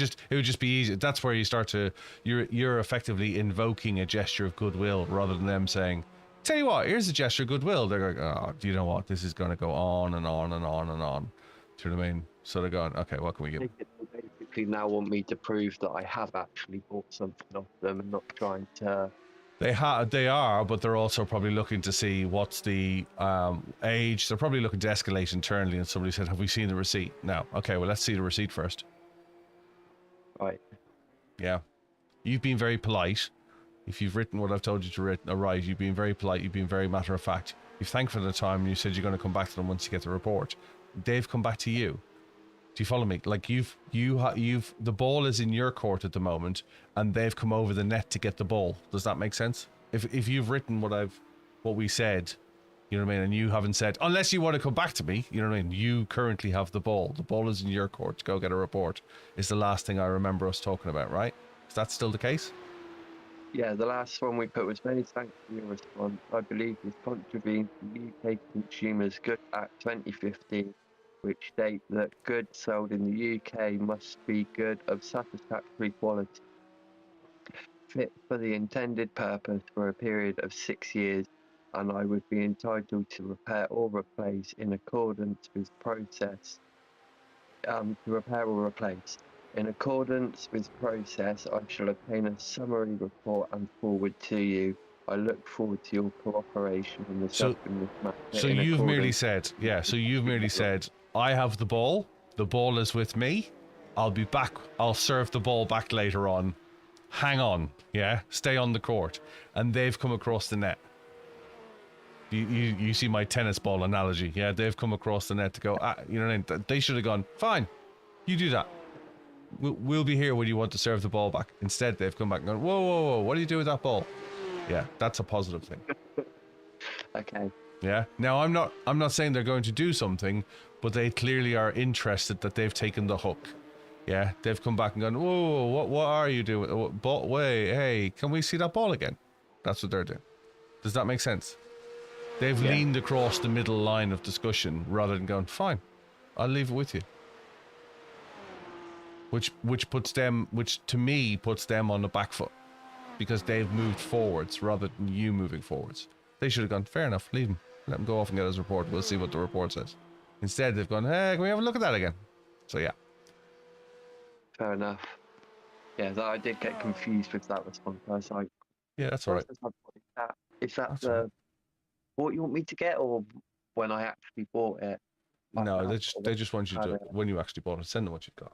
just be easy. That's where you start to, you're effectively invoking a gesture of goodwill rather than them saying, tell you what, here's a gesture of goodwill. They're going, oh, do you know what? This is going to go on and on and on and on. Do you know what I mean? So they're going, okay, what can we give them? They basically now want me to prove that I have actually bought something off them and not trying to. They are, but they're also probably looking to see what's the age. They're probably looking to escalate internally, and somebody said, have we seen the receipt? No. Okay, well, let's see the receipt first. Right. Yeah. You've been very polite. If you've written what I've told you to write, you've been very polite, you've been very matter of fact. You've thanked for the time, and you said you're going to come back to them once you get the report. They've come back to you. Do you follow me? Like you've the ball is in your court at the moment, and they've come over the net to get the ball. Does that make sense? If you've written what we said, You know what I mean? And you haven't said, unless you want to come back to me, you know what I mean? You currently have the ball. The ball is in your court to go get a report, is the last thing I remember us talking about, right? Is that still the case? Yeah, the last one we put was many thanks for your response. I believe this contravenes the UK Consumers Good Act 2015, which states that goods sold in the UK must be good of satisfactory quality, fit for the intended purpose for a period of 6 years, and I would be entitled to repair or replace in accordance with process, to repair or replace. In accordance with process, I shall obtain a summary report and forward to you. I look forward to your cooperation in So, resolving this matter so in you've merely accordance said, with yeah, so you've merely said, I have the ball is with me, I'll be back, I'll serve the ball back later on, hang on, yeah, stay on the court, and they've come across the net. You see my tennis ball analogy, yeah, they've come across the net to go, you know what I mean, they should have gone, fine, you do that. We'll be here when you want to serve the ball back. Instead, they've come back and gone, whoa, whoa, whoa, what do you do with that ball? Yeah, that's a positive thing. Okay. Yeah. Now, I'm not saying they're going to do something, but they clearly are interested that they've taken the hook. Yeah, they've come back and gone, whoa, what are you doing? Ball, wait, hey, can we see that ball again? That's what they're doing. Does that make sense? They've leaned across the middle line of discussion rather than going, fine, I'll leave it with you. Which to me puts them on the back foot, because they've moved forwards rather than you moving forwards. They should have gone, fair enough, leave him. Let him go off and get his report. We'll see what the report says. Instead, they've gone, hey, can we have a look at that again? So, yeah. Fair enough. Yeah, I did get confused with that response. I was like, Yeah, that's all right. is that That's the all right. what you want me to get, or when I actually bought it? No, they just want you to, when you actually bought it, send them what you've got.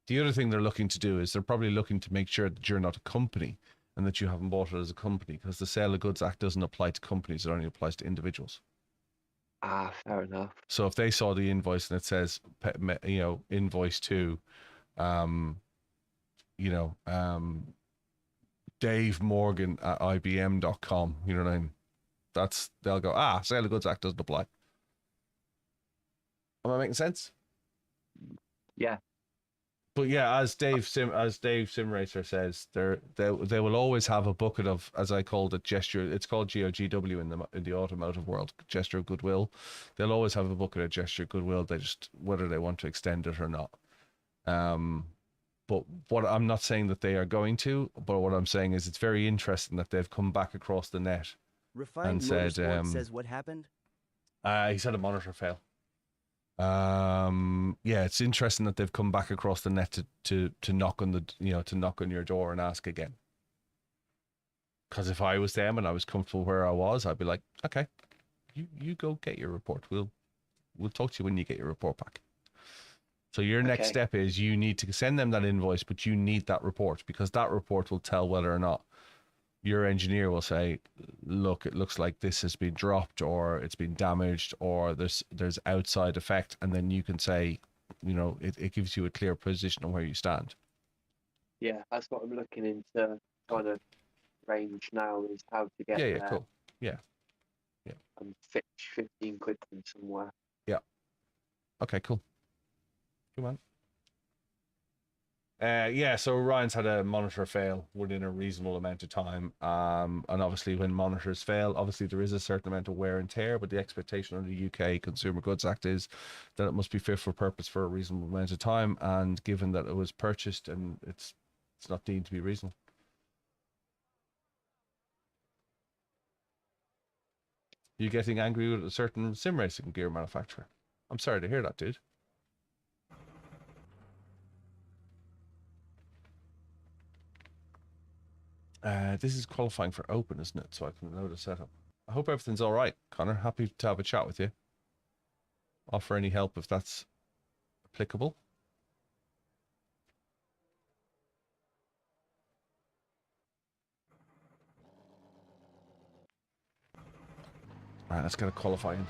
The other thing they're looking to do is they're probably looking to make sure that you're not a company and that you haven't bought it as a company, because the Sale of Goods Act doesn't apply to companies, it only applies to individuals. Ah, fair enough. So if they saw the invoice and it says, you know, invoice to, you know, Dave Morgan at IBM.com, you know what I mean? They'll go, Sale of Goods Act doesn't apply. Am I making sense? Yeah. But yeah, as Dave Simracer says, they will always have a bucket of, as I called it, gesture. It's called GOGW in the automotive world, gesture of goodwill. They'll always have a bucket of gesture of goodwill. They just, whether they want to extend it or not. But what I'm not saying that they are going to, but what I'm saying is it's very interesting that they've come back across the net Refined and said, Motorsport says what happened? he said a monitor fail. Yeah, it's interesting that they've come back across the net to knock on the, you know, to knock on your door and ask again. Because if I was them and I was comfortable where I was, I'd be like, okay, you go get your report. We'll talk to you when you get your report back. So your next step is you need to send them that invoice, but you need that report, because that report will tell whether or not your engineer will say, look, it looks like this has been dropped, or it's been damaged, or there's outside effect, and then you can say, you know, it gives you a clear position on where you stand. Yeah, that's what I'm looking into kind of range now, is how to get Yeah, there. cool. Yeah. And fetch 15 quid from somewhere. Yeah. Okay, cool. Come on. Yeah, so Ryan's had a monitor fail within a reasonable amount of time. And obviously when monitors fail, obviously there is a certain amount of wear and tear, but the expectation under the UK Consumer Goods Act is that it must be fit for purpose for a reasonable amount of time. And given that it was purchased and it's not deemed to be reasonable. You getting angry with a certain sim racing gear manufacturer? I'm sorry to hear that, dude. This is qualifying for open, isn't it? So I can load a setup. I hope everything's all right, Connor. Happy to have a chat with you. Offer any help if that's applicable. All right, let's get a qualifying.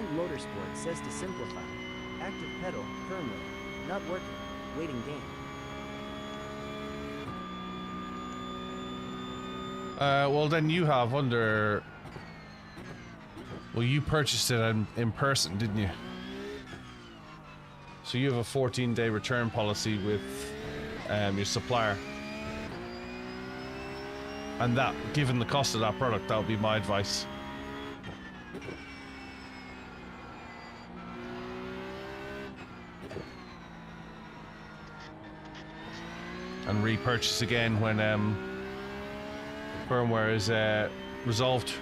Refined Motorsport says to simplify. Active pedal, firmware. Not working. Waiting game. Well then you have under... Well, you purchased it in person, didn't you? So you have a 14-day return policy with your supplier. And that, given the cost of that product, that would be my advice. And repurchase again when firmware is resolved.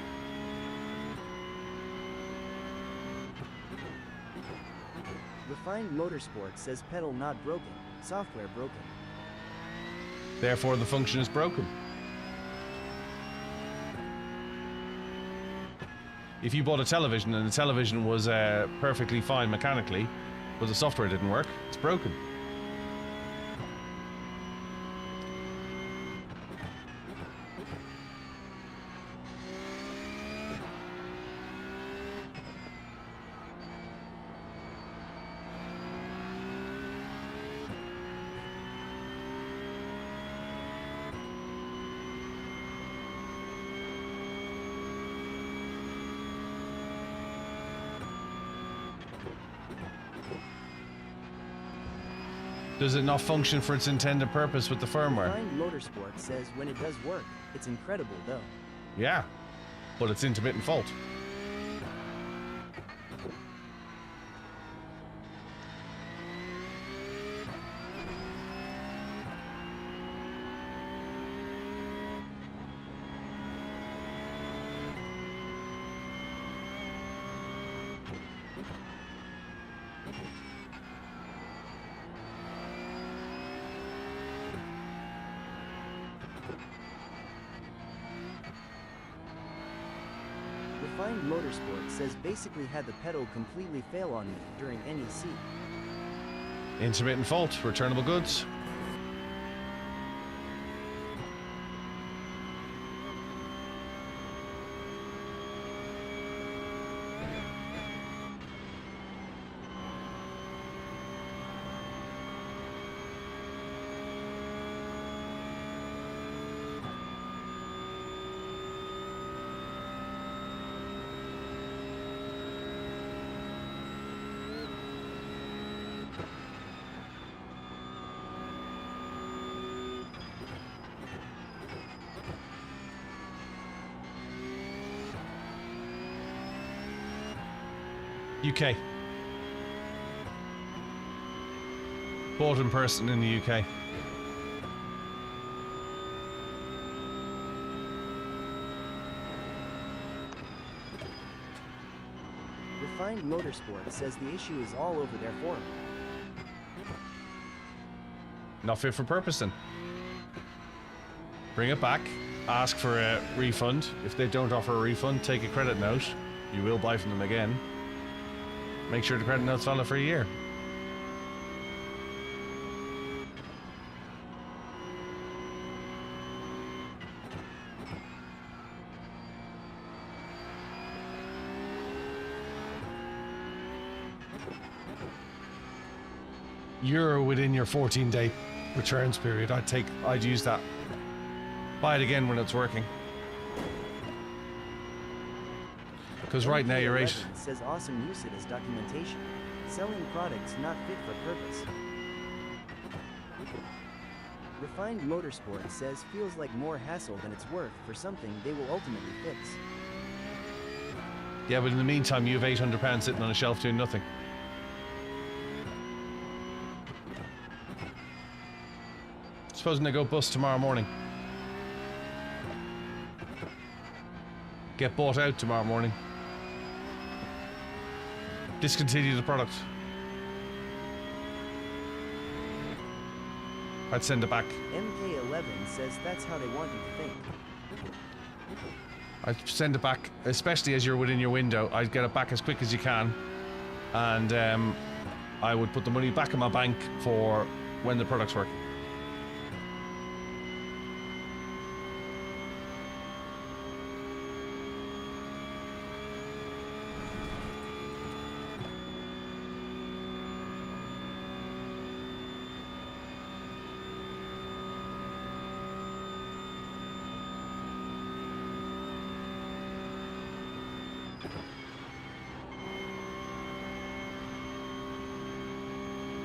Refined Motorsport says pedal not broken, software broken. Therefore, the function is broken. If you bought a television and the television was perfectly fine mechanically, but the software didn't work, it's broken. Does it not function for its intended purpose with the firmware? Refined Motorsport says when it does work, it's incredible though. Yeah, but it's intermittent fault. Refined Motorsport says basically had the pedal completely fail on me during NEC. Intermittent fault, returnable goods. UK. Bought in person in the UK. Refined Motorsport says the issue is all over their forum. Not fit for purpose then. Bring it back. Ask for a refund. If they don't offer a refund, take a credit note. You will buy from them again. Make sure the credit note's valid for a year. You're within your 14-day returns period. I'd use that. Buy it again when it's working. Because right now you're right. Says awesome use it as documentation. Selling products not fit for purpose. Refined Motorsport says feels like more hassle than it's worth for something they will ultimately fix. Yeah, but in the meantime, you have £800 sitting on a shelf doing nothing. Supposing they go bust tomorrow morning. Get bought out tomorrow morning. Discontinue the product. I'd send it back. MK11 says that's how they want you to think. I'd send it back, especially as you're within your window. I'd get it back as quick as you can. And I would put the money back in my bank for when the product's working.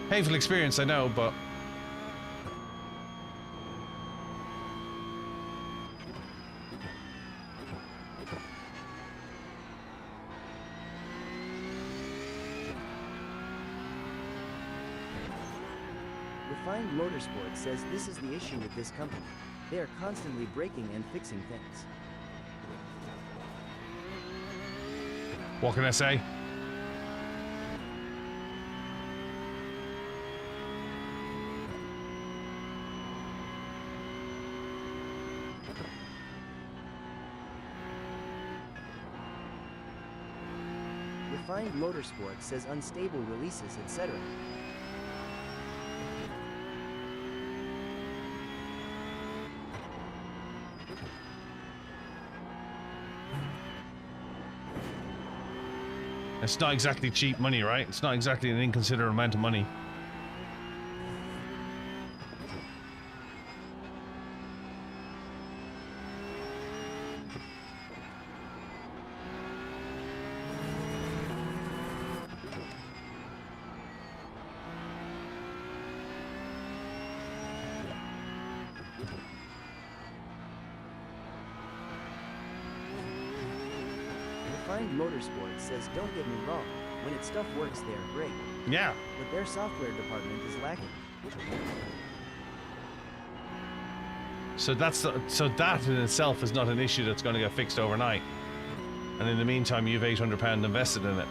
Painful experience, I know, but... Refined Motorsport says this is the issue with this company. They are constantly breaking and fixing things. What can I say? Refined Motorsport says unstable releases, etc. It's not exactly cheap money, right? It's not exactly an inconsiderate amount of money. Refined Motorsport says don't get me wrong, when its stuff works they are great, Yeah. but their software department is lacking. So that in itself is not an issue that's going to get fixed overnight. And in the meantime, you've £800 invested in it.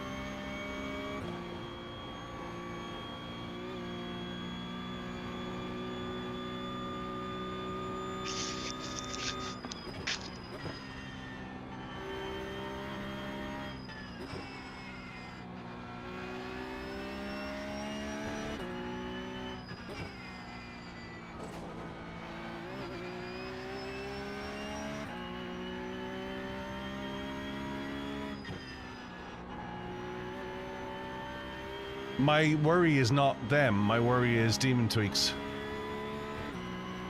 My worry is not them, my worry is Demon Tweaks.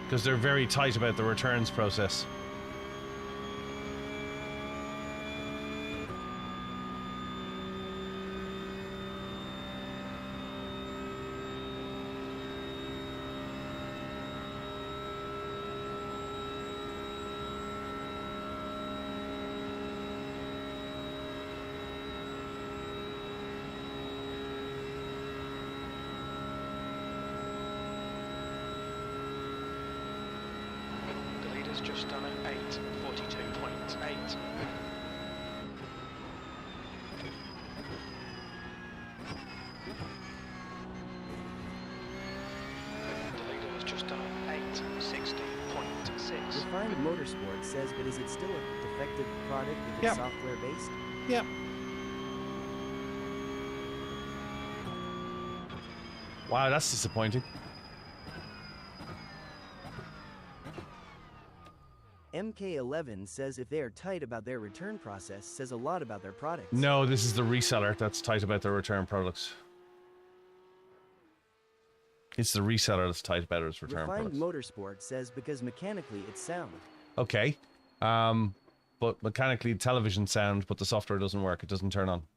Because they're very tight about the returns process. The leader's just done an 8:42.8. The leader has just done an 8:60.6. Refined Motorsport says, but is it still a defective product if it's Yep. software based? Yep. Wow, that's disappointing. MK11 says if they are tight about their return process, says a lot about their products. No, this is the reseller that's tight about their return products. It's the reseller that's tight about its return Refined products. Motorsport says because mechanically it's sound. Okay. But mechanically television sound, but the software doesn't work. It doesn't turn on.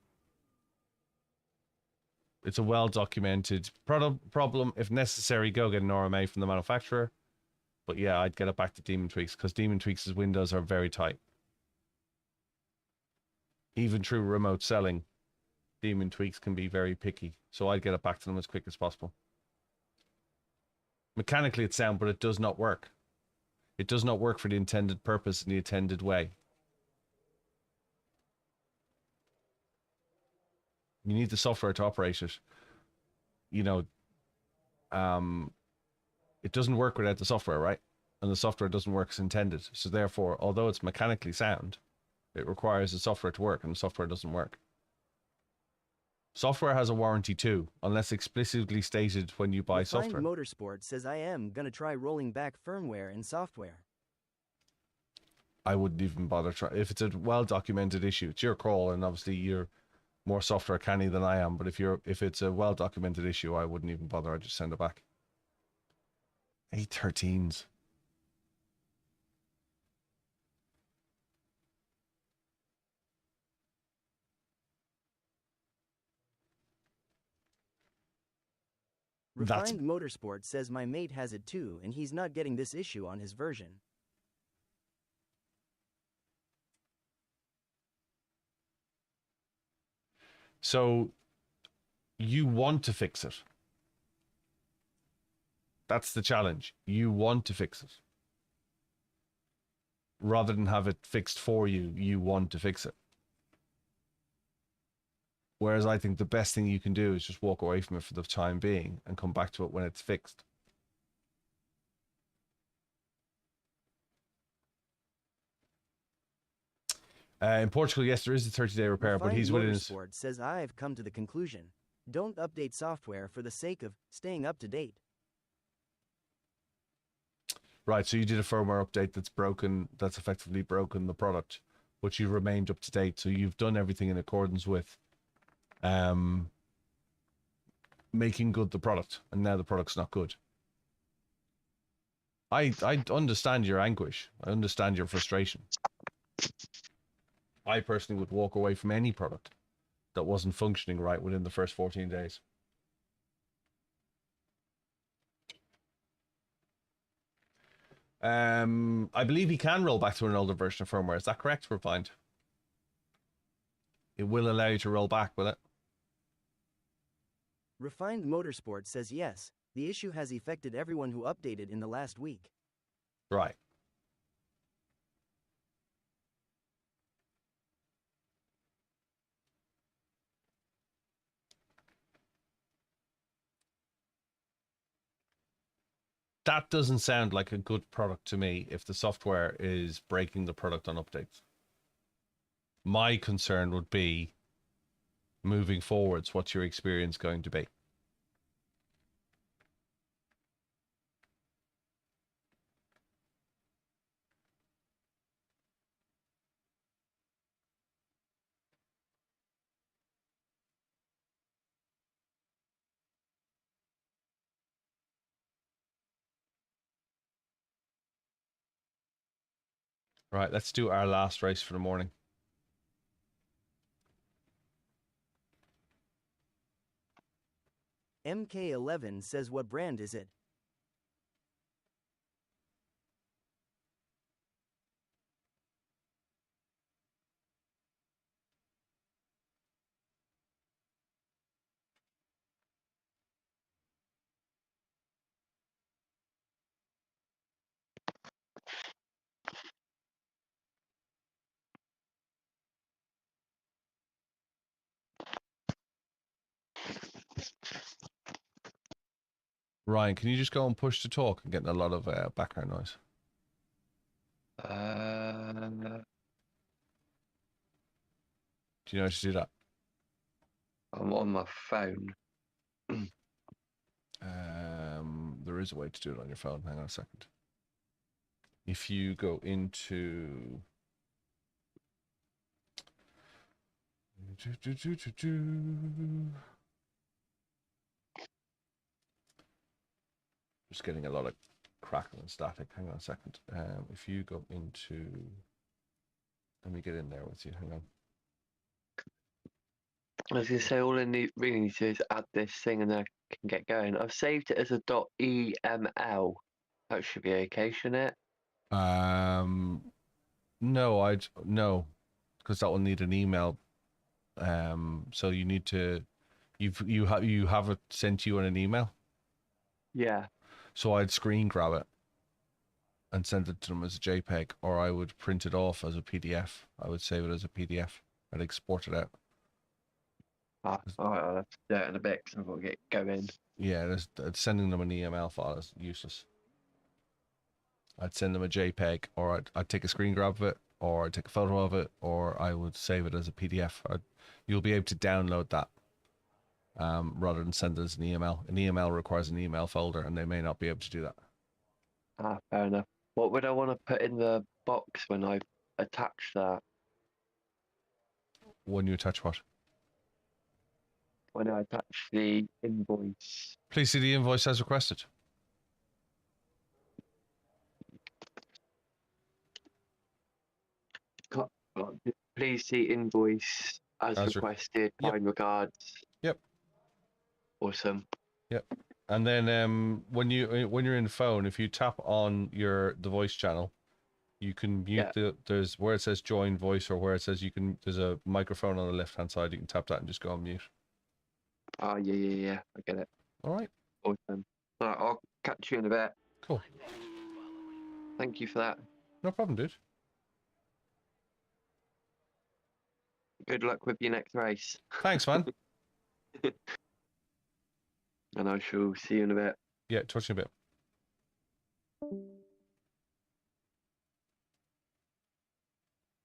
It's a well-documented problem. If necessary, go get an RMA from the manufacturer. But yeah, I'd get it back to Demon Tweaks because Demon Tweaks' windows are very tight. Even through remote selling, Demon Tweaks can be very picky. So I'd get it back to them as quick as possible. Mechanically it's sound, but it does not work. It does not work for the intended purpose in the intended way. You need the software to operate it. You know, it doesn't work without the software, right? And the software doesn't work as intended. So therefore, although it's mechanically sound, it requires the software to work, and the software doesn't work. Software has a warranty too, unless explicitly stated when you buy Refined software. Motorsport says I am gonna try rolling back firmware and software. I wouldn't even bother trying. If it's a well-documented issue, it's your call, and obviously you're more software canny than I am. But if it's a well-documented issue, I wouldn't even bother. I'd just send it back. 813s. That's Refined Motorsport says my mate has it too, and he's not getting this issue on his version. so you want to fix it. That's the challenge. You want to fix it. Rather than have it fixed for you, you want to fix it. Whereas I think the best thing you can do is just walk away from it for the time being and come back to it when it's fixed. In Portugal, yes, there is a 30-day repair, but Refined he's within his... Motorsport says I've come to the conclusion. Don't update software for the sake of staying up to date. Right, so you did a firmware update that's broken, that's effectively broken the product, but you remained up to date. So you've done everything in accordance with making good the product, and now the product's not good. I understand your anguish. I understand your frustration. I personally would walk away from any product that wasn't functioning right within the first 14 days. I believe he can roll back to an older version of firmware. Is that correct, Refined? It will allow you to roll back, will it? Refined Motorsport says yes, the issue has affected everyone who updated in the last week. Right. That doesn't sound like a good product to me if the software is breaking the product on updates. My concern would be, moving forwards, what's your experience going to be? Right, let's do our last race for the morning. MK11 says what brand is it? Ryan, can you just go and push to talk? I'm getting a lot of background noise. Do you know how to do that? I'm on my phone. There is a way to do it on your phone. Hang on a second. If you go into... Just getting a lot of crackle and static. Hang on a second. If you go into... Let me get in there with you. Hang on. I was going to say, all I really need to do is add this thing and then I can get going. I've saved it as a .eml. That should be okay, shouldn't it? No, no, because that will need an email. So you need to, you have it sent to you in an email. Yeah. So I'd screen grab it and send it to them as a JPEG, or I would print it off as a PDF. I would save it as a PDF and export it out. All right, I'll have to do it in a bit because I've got to get going. Yeah, sending them an EML file is useless. I'd send them a JPEG, or I'd take a screen grab of it, or I'd take a photo of it, or I would save it as a PDF. You'll be able to download that rather than send it as an EML. An EML requires an email folder, and they may not be able to do that. Fair enough. What would I want to put in the box when I attach that? When you attach what? When I attach the invoice. Please see the invoice as requested. Please see invoice as requested. Yep. Kind regards. Yep. Awesome. Yep. And then when you're in the phone, if you tap on the voice channel, you can mute there's where it says join voice or where it says there's a microphone on the left hand side. You can tap that and just go on mute. Oh, yeah. I get it. All right. Awesome. All right, I'll catch you in a bit. Cool. Thank you for that. No problem, dude. Good luck with your next race. Thanks, man. And I shall see you in a bit. Yeah, touch you a bit.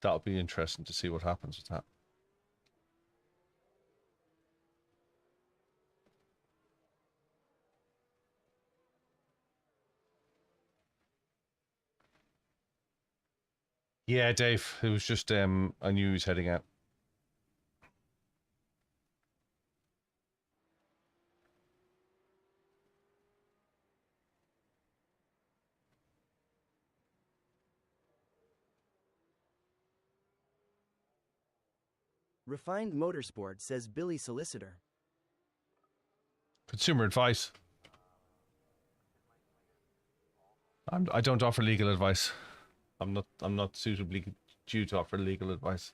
That'll be interesting to see what happens with that. Yeah, Dave. It was just I knew he was heading out. Refined Motorsport says Billy Solicitor. Consumer advice. I don't offer legal advice. I'm not suitably due to offer legal advice.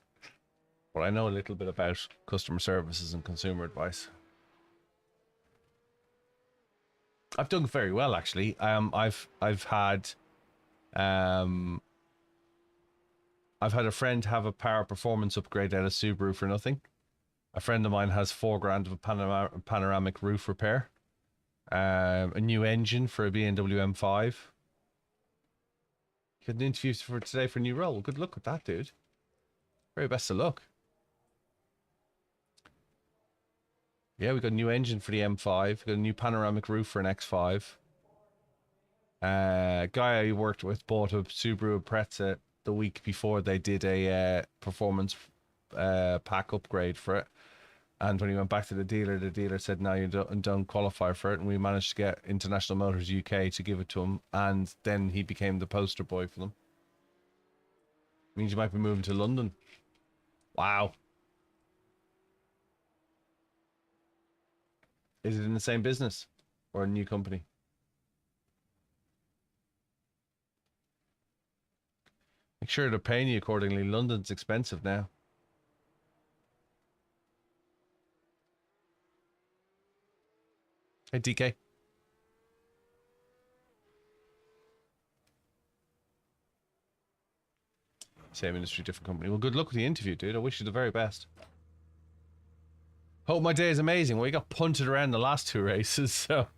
But I know a little bit about customer services and consumer advice. I've done very well, actually. I've had a friend have a power performance upgrade out of Subaru for nothing. A friend of mine has $4,000 of a panoramic roof repair. A new engine for a BMW M5. You had an interview for today for a new role. Good luck with that, dude. Very best of luck. Yeah, we got a new engine for the M5. We got a new panoramic roof for an X5. Guy I worked with bought a Subaru Impreza the week before they did a performance pack upgrade for it. And when he went back to the dealer said, no, you don't qualify for it. And we managed to get International Motors UK to give it to him. And then he became the poster boy for them. Means you might be moving to London. Wow. Is it in the same business or a new company? Make sure they're paying you accordingly. London's expensive now. Hey, DK. Same industry, different company. Well, good luck with the interview, dude. I wish you the very best. Hope my day is amazing. Well, you got punted around the last two races, so...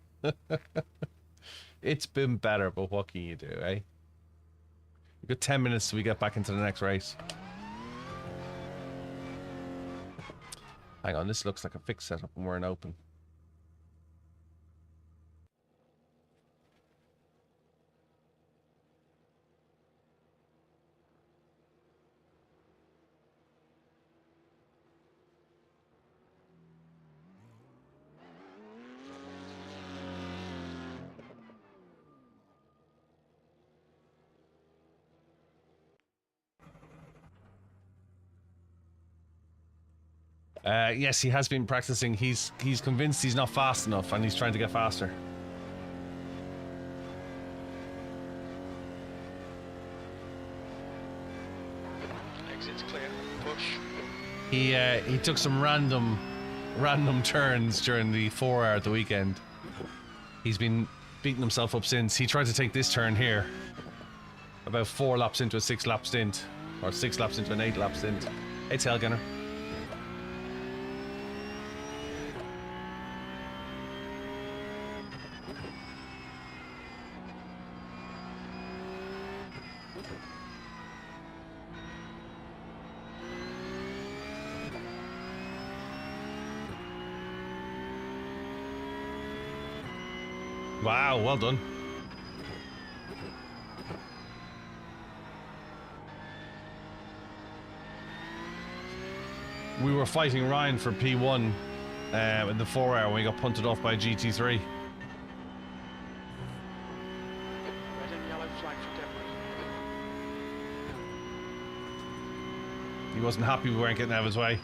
It's been better, but what can you do, eh? We've got 10 minutes till we get back into the next race. Hang on, this looks like a fixed setup and we're in open. Yes, he has been practicing. He's convinced he's not fast enough and he's trying to get faster. Exit's clear. Push. He took some random turns during the 4 hour at the weekend. He's been beating himself up since. He tried to take this turn here about 4 laps into a 6 lap stint, or 6 laps into an 8 lap stint. Hey, Tailgunner. Wow, well done. We were fighting Ryan for P1 in the 4 hour when we got punted off by GT3. Red and yellow flag for debris. He wasn't happy we weren't getting out of his way.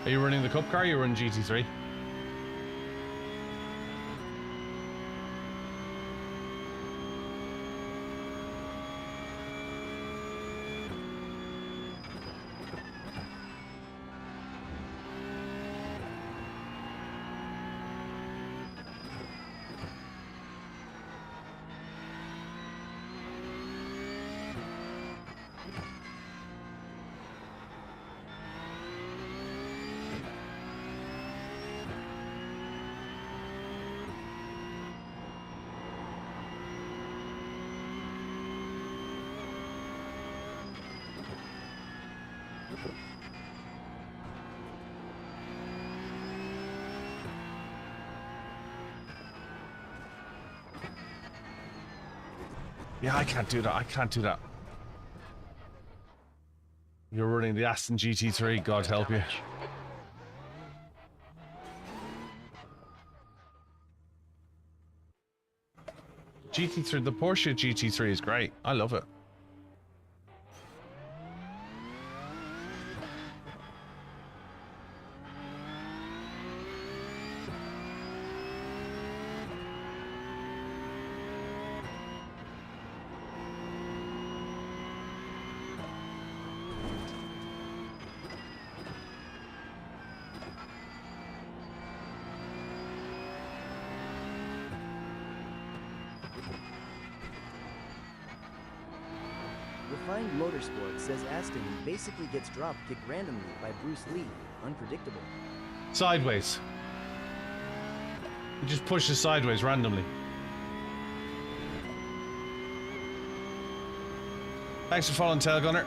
Are you running the Cup car or are you running GT3? Yeah, I can't do that. I can't do that. You're running the Aston GT3, God help you. GT3, the Porsche GT3 is great. I love it. Refined Motorsport says Aston basically gets drop kicked randomly by Bruce Lee. Unpredictable. Sideways. He just pushes sideways randomly. Thanks for following, Tailgunner.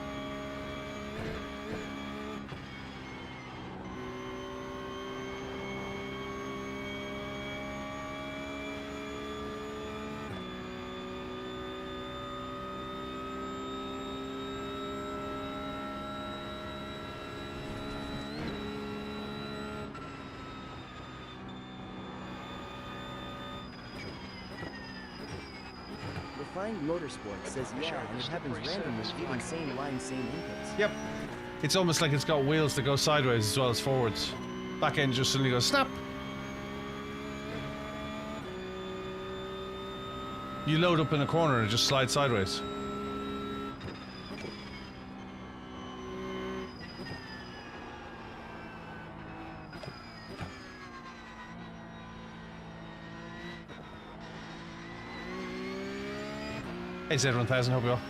Refined Motorsport says yeah, and it happens randomly, even same line, same inputs. Yep. It's almost like it's got wheels that go sideways as well as forwards. Back end just suddenly goes snap. You load up in a corner and it just slides sideways. Hey Z1000, hope you well.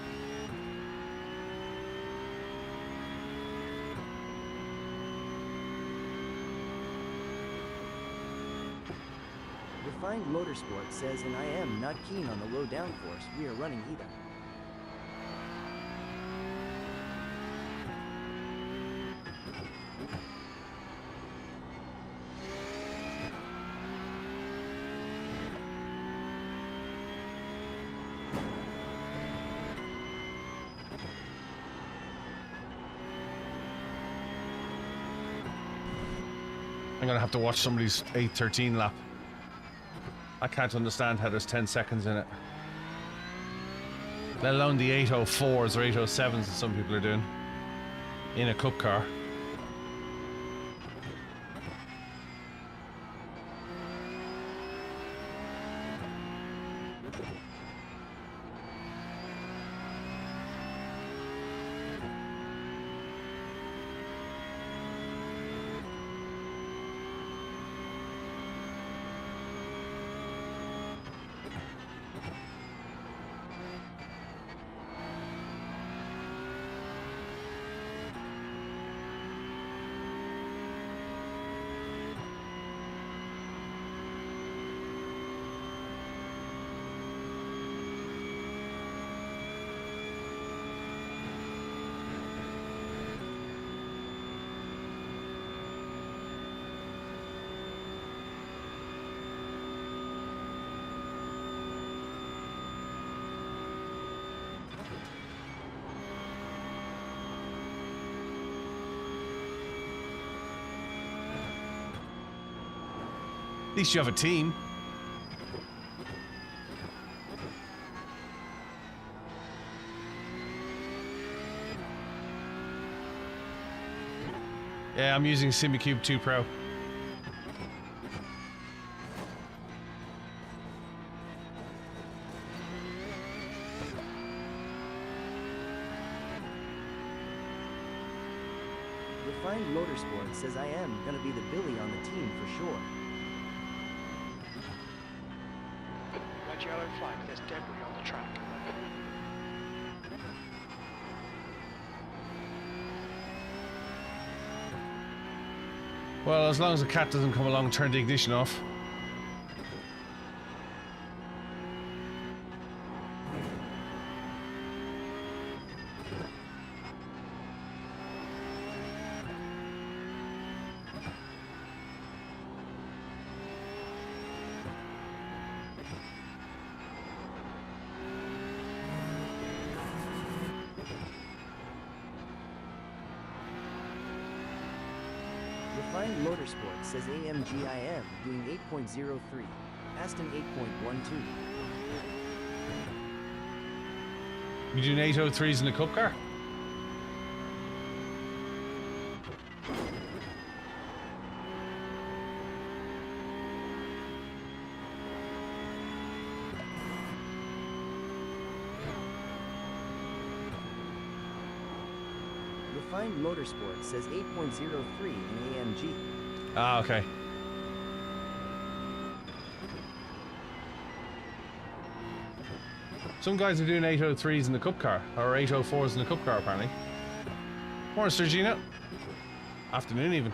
Refined Motorsport says, and I am not keen on the low downforce we are running either. I'm gonna have to watch somebody's 8:13 lap. I can't understand how there's 10 seconds in it. Let alone the 8:04s or 8:07s that some people are doing in a cup car. At least you have a team. Yeah, I'm using PCUP 2 Pro. Refined Motorsport says I am gonna be the Billy on the team for sure. Red yellow flag, there's debris on the track. Well, as long as the cat doesn't come along and turn the ignition off. Refined Motorsport says AMGIM doing 8.03, Aston 8.12. You doing 803s in the cup car? Refined Motorsport says 8.03 in AMG. Ah, okay. Some guys are doing 803s in the cup car, or 804s in the cup car apparently. Morning, Sir Gina. Afternoon even.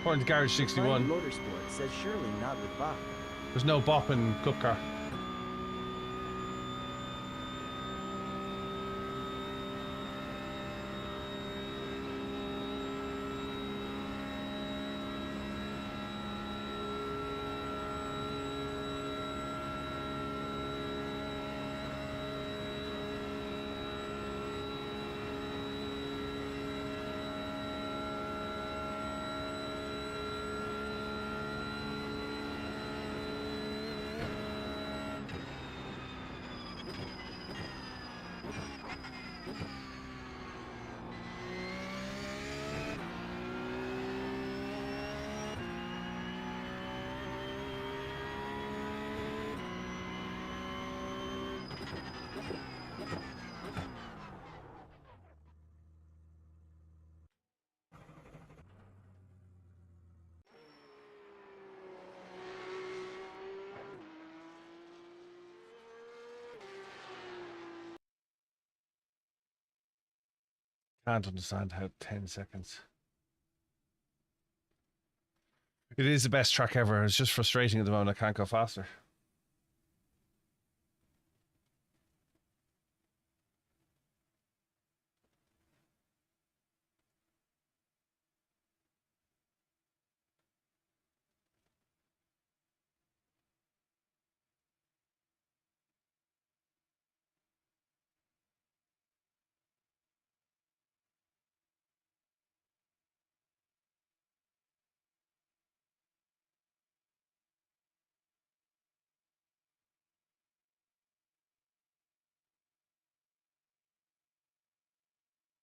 According to Garage 61, Refined Motorsport says surely not with Bach. there's no bop in cup car. Can't understand how 10 seconds. It is the best track ever. It's just frustrating at the moment. I can't go faster.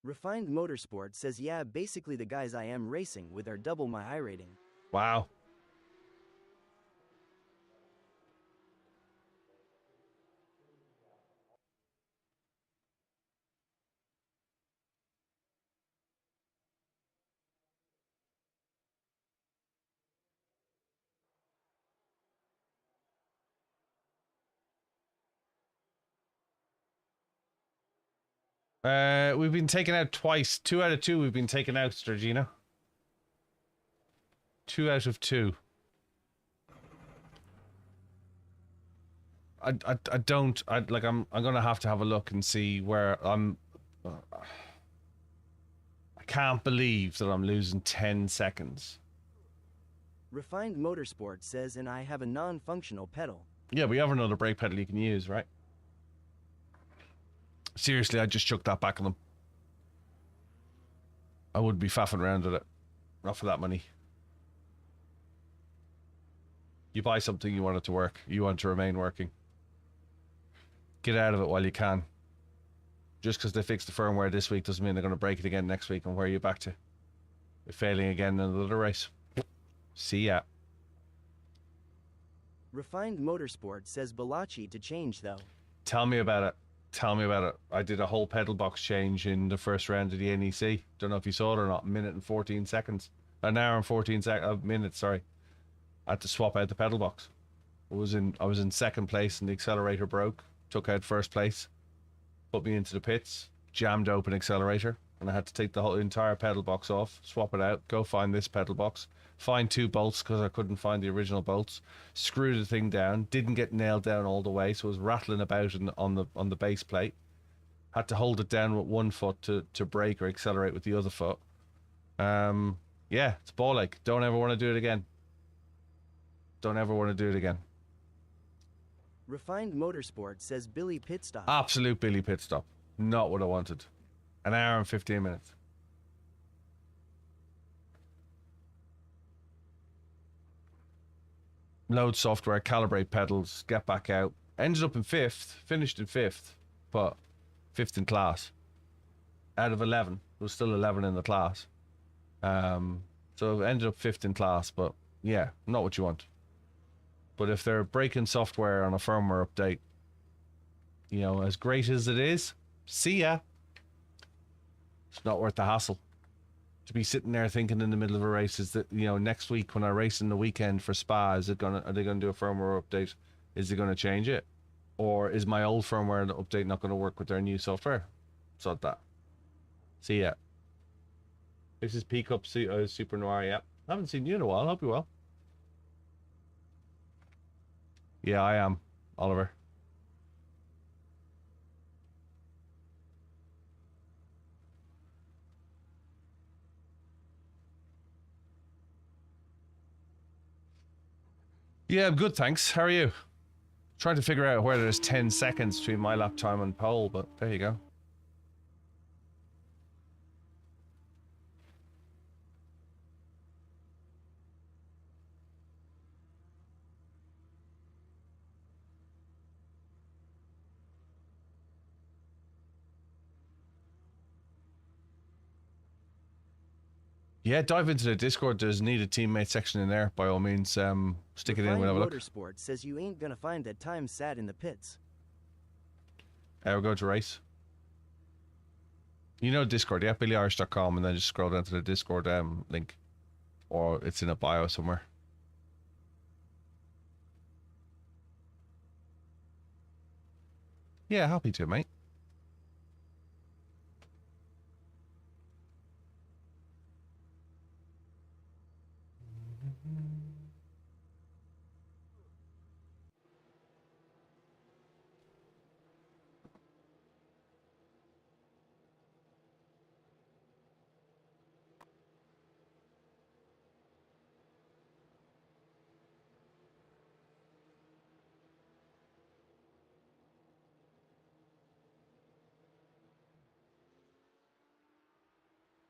Refined Motorsport says yeah, basically the guys I am racing with are double my iRating. Wow. We've been taken out twice. 2 out of 2 we've been taken out, Georgina. 2 out of 2. I'm gonna have to have a look and see where I'm. I can't believe that I'm losing 10 seconds. Refined Motorsport says and I have a non-functional pedal. Yeah, we have another brake pedal you can use, right? Seriously, I just chucked that back on them. I would be faffing around with it. Not for that money. You buy something, you want it to work. You want it to remain working. Get out of it while you can. Just because they fixed the firmware this week doesn't mean they're going to break it again next week and where are you back to? You're failing again in another race. See ya. Refined Motorsport says Balachi to change though. Tell me about it. Tell me about it. I did a whole pedal box change in the first round of the NEC. Don't know if you saw it or not. Minute and 14 seconds. An hour and 14 minutes, sorry. I had to swap out the pedal box. I was in second place and the accelerator broke. Took out first place. Put me into the pits. Jammed open accelerator. And I had to take the whole entire pedal box off. Swap it out. Go find this pedal box. Find 2 bolts because I couldn't find the original bolts. Screw the thing down. Didn't get nailed down all the way. So it was rattling about on the base plate. Had to hold it down with one foot to brake or accelerate with the other foot. Yeah, it's ball ache. Don't ever want to do it again. Don't ever want to do it again. Refined Motorsport says Billy pit stop. Absolute Billy pit stop. Not what I wanted. An hour and 15 minutes. Load software, calibrate pedals, get back out. Ended up in 5th, finished in 5th, but 5th in class. Out of 11. There was still 11 in the class. So ended up 5th in class, but yeah, not what you want. But if they're breaking software on a firmware update, you know, as great as it is, see ya. It's not worth the hassle. To be sitting there thinking in the middle of a race is that, you know, next week when I race in the weekend for Spa, are they gonna do a firmware update? Is it gonna change it? Or is my old firmware update not gonna work with their new software? Sort that. See ya. This is PCUP Super Noir, yeah. I haven't seen you in a while, hope you're well. Yeah, I am, Oliver. Yeah, I'm good, thanks. How are you? Trying to figure out where there's 10 seconds between my lap time and pole, but there you go. Yeah, dive into the Discord. There's needed teammate section in there. By all means, stick it in. We'll have a look. Motorsport says you ain't gonna find that time sat in the pits. We're going to race. You know Discord, yeah? BillyOirish.com, and then just scroll down to the Discord link. Or it's in a bio somewhere. Yeah, happy to, mate.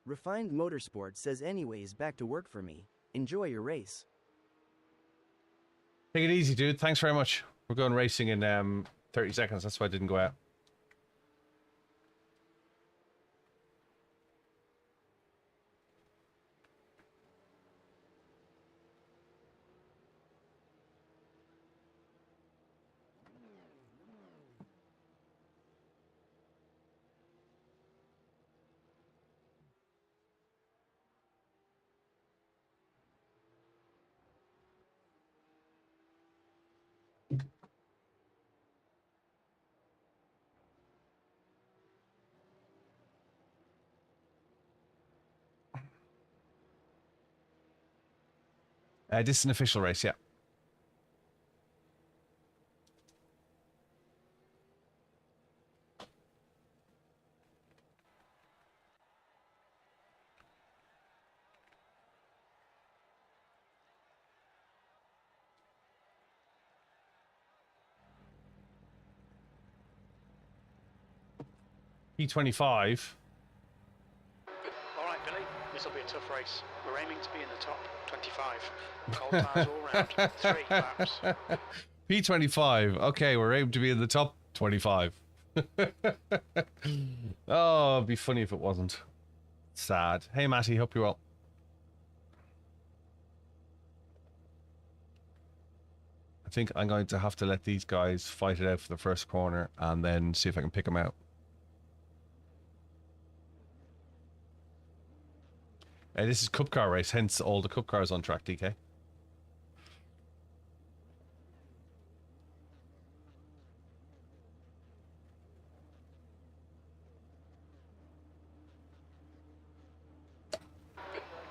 Refined Motorsport says anyways, back to work for me. Enjoy your race. Take it easy, dude. Thanks very much. We're going racing in 30 seconds. That's why I didn't go out. This is an official race, yeah. P25. All right, Billy. This will be a tough race. We're aiming to be in the top 25. Cold tyres all round. 3 laps. P25. Okay, we're aiming to be in the top 25. Oh, it'd be funny if it wasn't. Sad. Hey, Matty, hope you're well. I think I'm going to have to let these guys fight it out for the first corner and then see if I can pick them out. This is Cup car race, hence all the Cup cars on track, DK.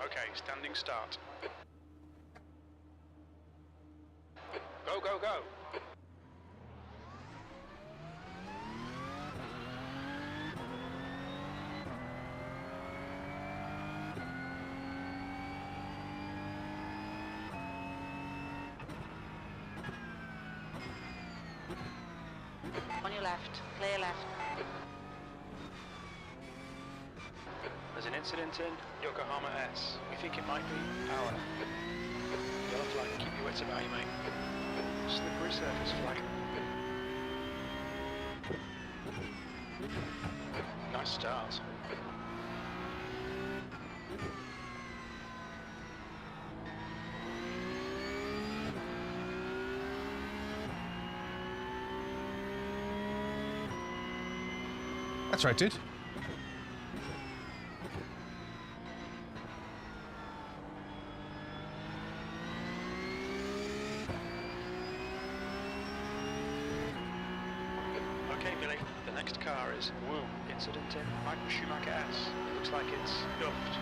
Okay, standing start. Go, go, go. On your left, clear left. There's an incident in Yokohama S. We think it might be power. Yellow flag, keep your wits about you, mate. Slippery surface flag. Nice start. That's right, dude. Okay, Billy, the next car is Woo. Incident in Michael Schumacher S. It looks like it's duffed.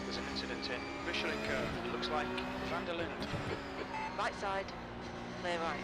There's an incident in Michelin curve. It looks like Van der Linde. Right side, clear right.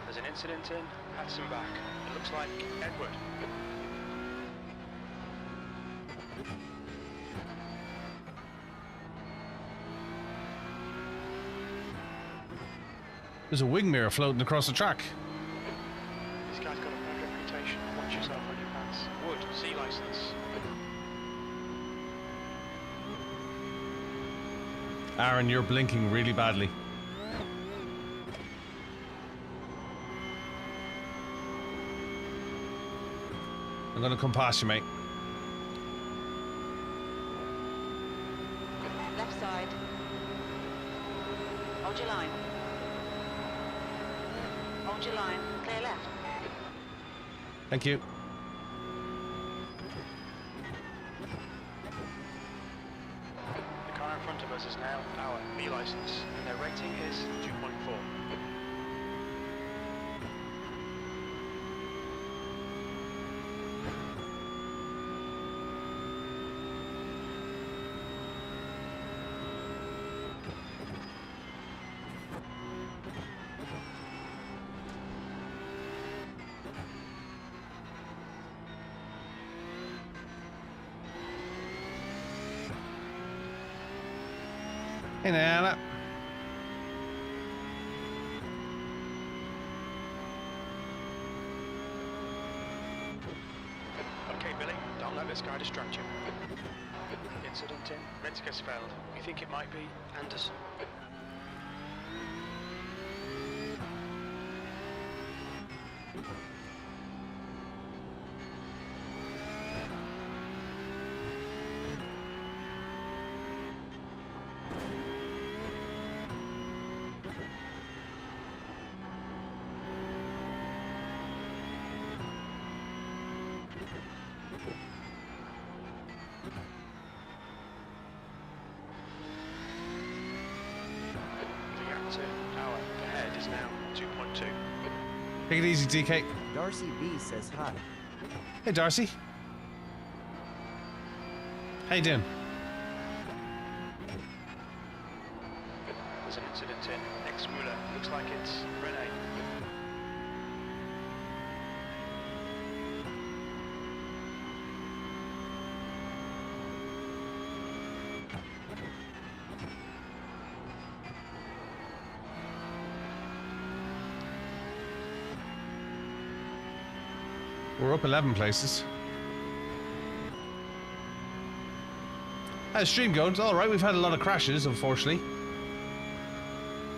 There's an incident in Hatzenbach. It looks like Edward. There's a wing mirror floating across the track. This guy's got a bad reputation. Watch yourself when you pass. Wood, C license. Aaron, you're blinking really badly. I'm gonna come past you, mate. Left side. Hold your line. Hold your line, clear left. Thank you. The car in front of us is now our B license, and their rating is 2.4. Hey, Nana. Okay, Billy, don't let this guy distract you. Incident in Ritzgersfeld. We think it might be Anderson. Take it easy, DK. Darcy B says hi. Hey, Darcy. How you doing? There's an incident in Exmula. Looks like it's Renee. We're up 11 places. How's the stream going? It's alright, we've had a lot of crashes, unfortunately.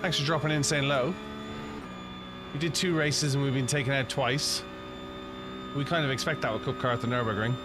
Thanks for dropping in saying low. We did 2 races and we've been taken out twice. We kind of expect that with Cup Car at the Nürburgring.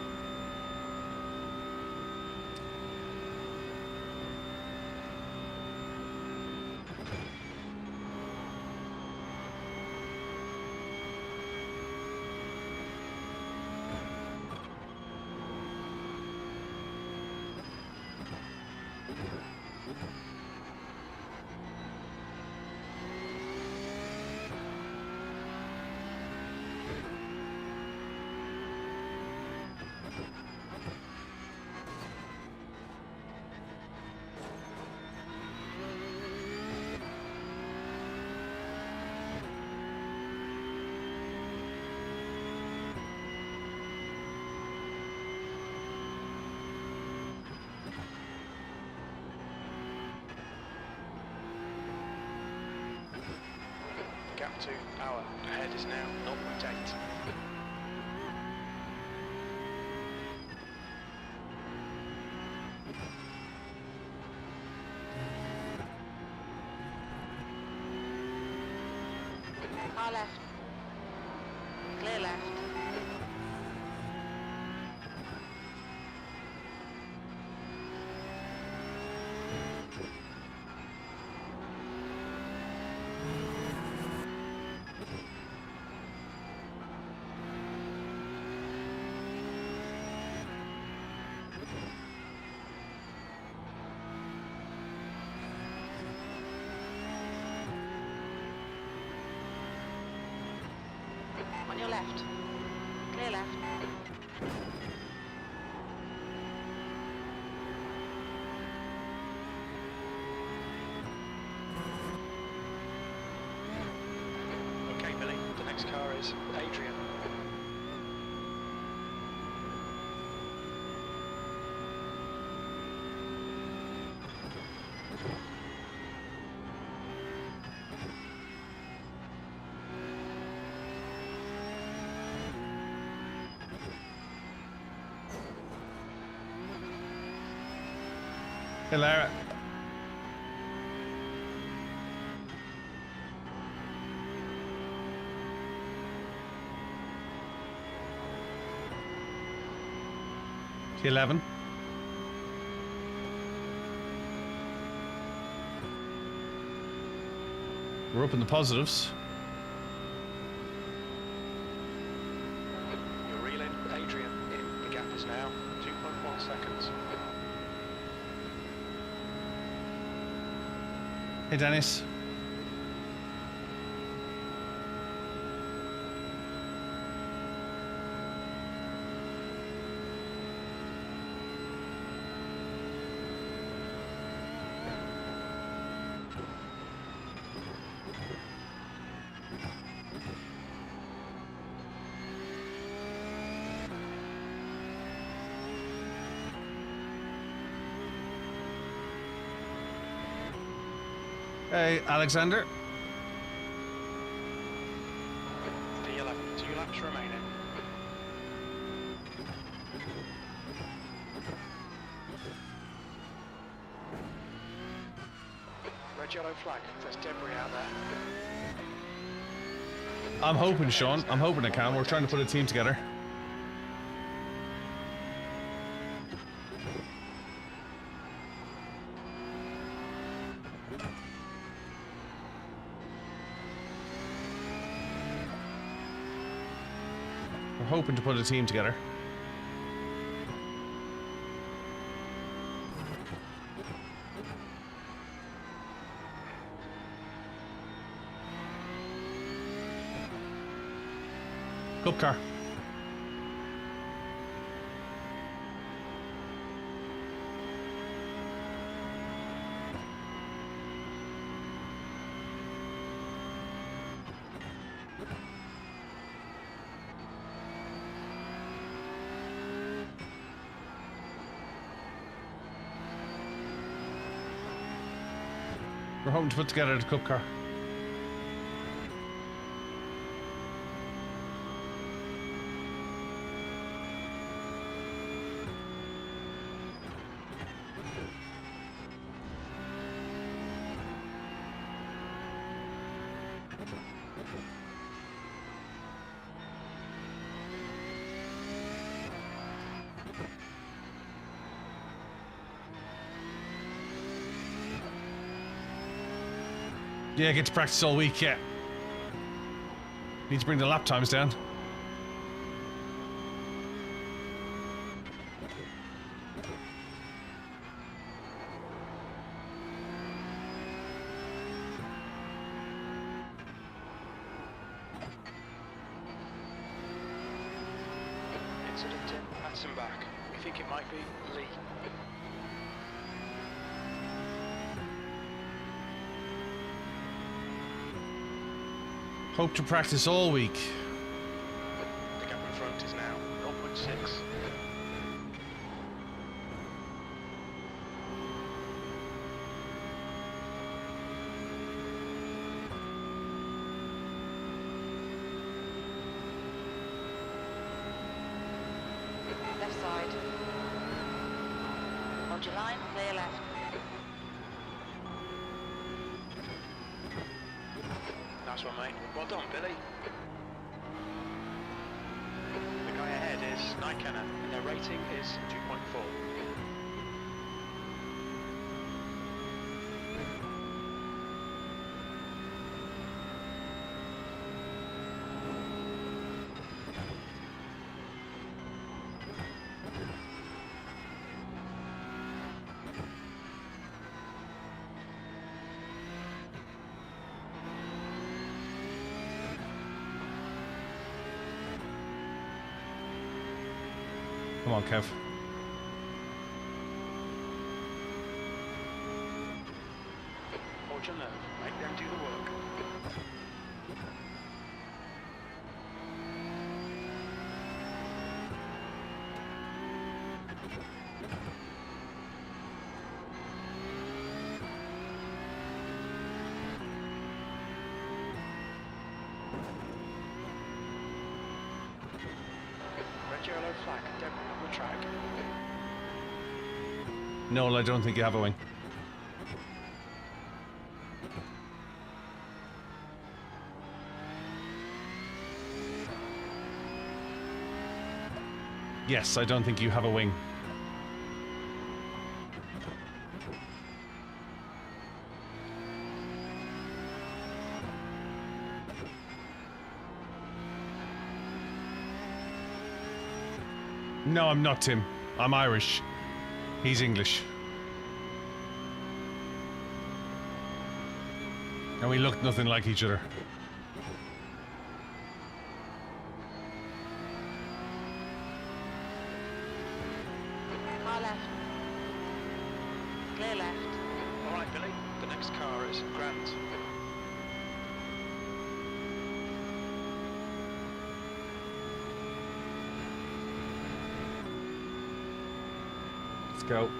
Gap to power. Ahead is now 0.8. Car left. Clear left. On your left. Clear left. Okay, Billy. The next car is Adrian. Hey, Lara. T11. We're up in the positives. You're reeling Adrian in. The gap is now 2.1 seconds. Hey, Dennis. Hey, Alexander. D11, 2 laps remaining. Red yellow flag. There's debris out there. I'm hoping, Sean. I'm hoping I can. We're trying to put a team together. We're hoping to put a team together. Cup car. We're hoping to put together the cup car. Yeah, get to practice all week, yeah. Need to bring the lap times down. Incident in Hudson back. We think it might be Lee. Hope to practice all week. The gap in front is now 0.6. Left side. Hold your line, clear left. Nice one, mate. Well done, Billy. The guy ahead is Nikana, and their rating is 2.4. Come on, Kev. Hold your nerve. Make them do the work. Red yellow flag, debris on the track. No, I don't think you have a wing. Yes, I don't think you have a wing. No, I'm not Tim. I'm Irish. He's English. And we look nothing like each other. Car left. Clear left. All right, Billy. The next car is Grant. Let's go.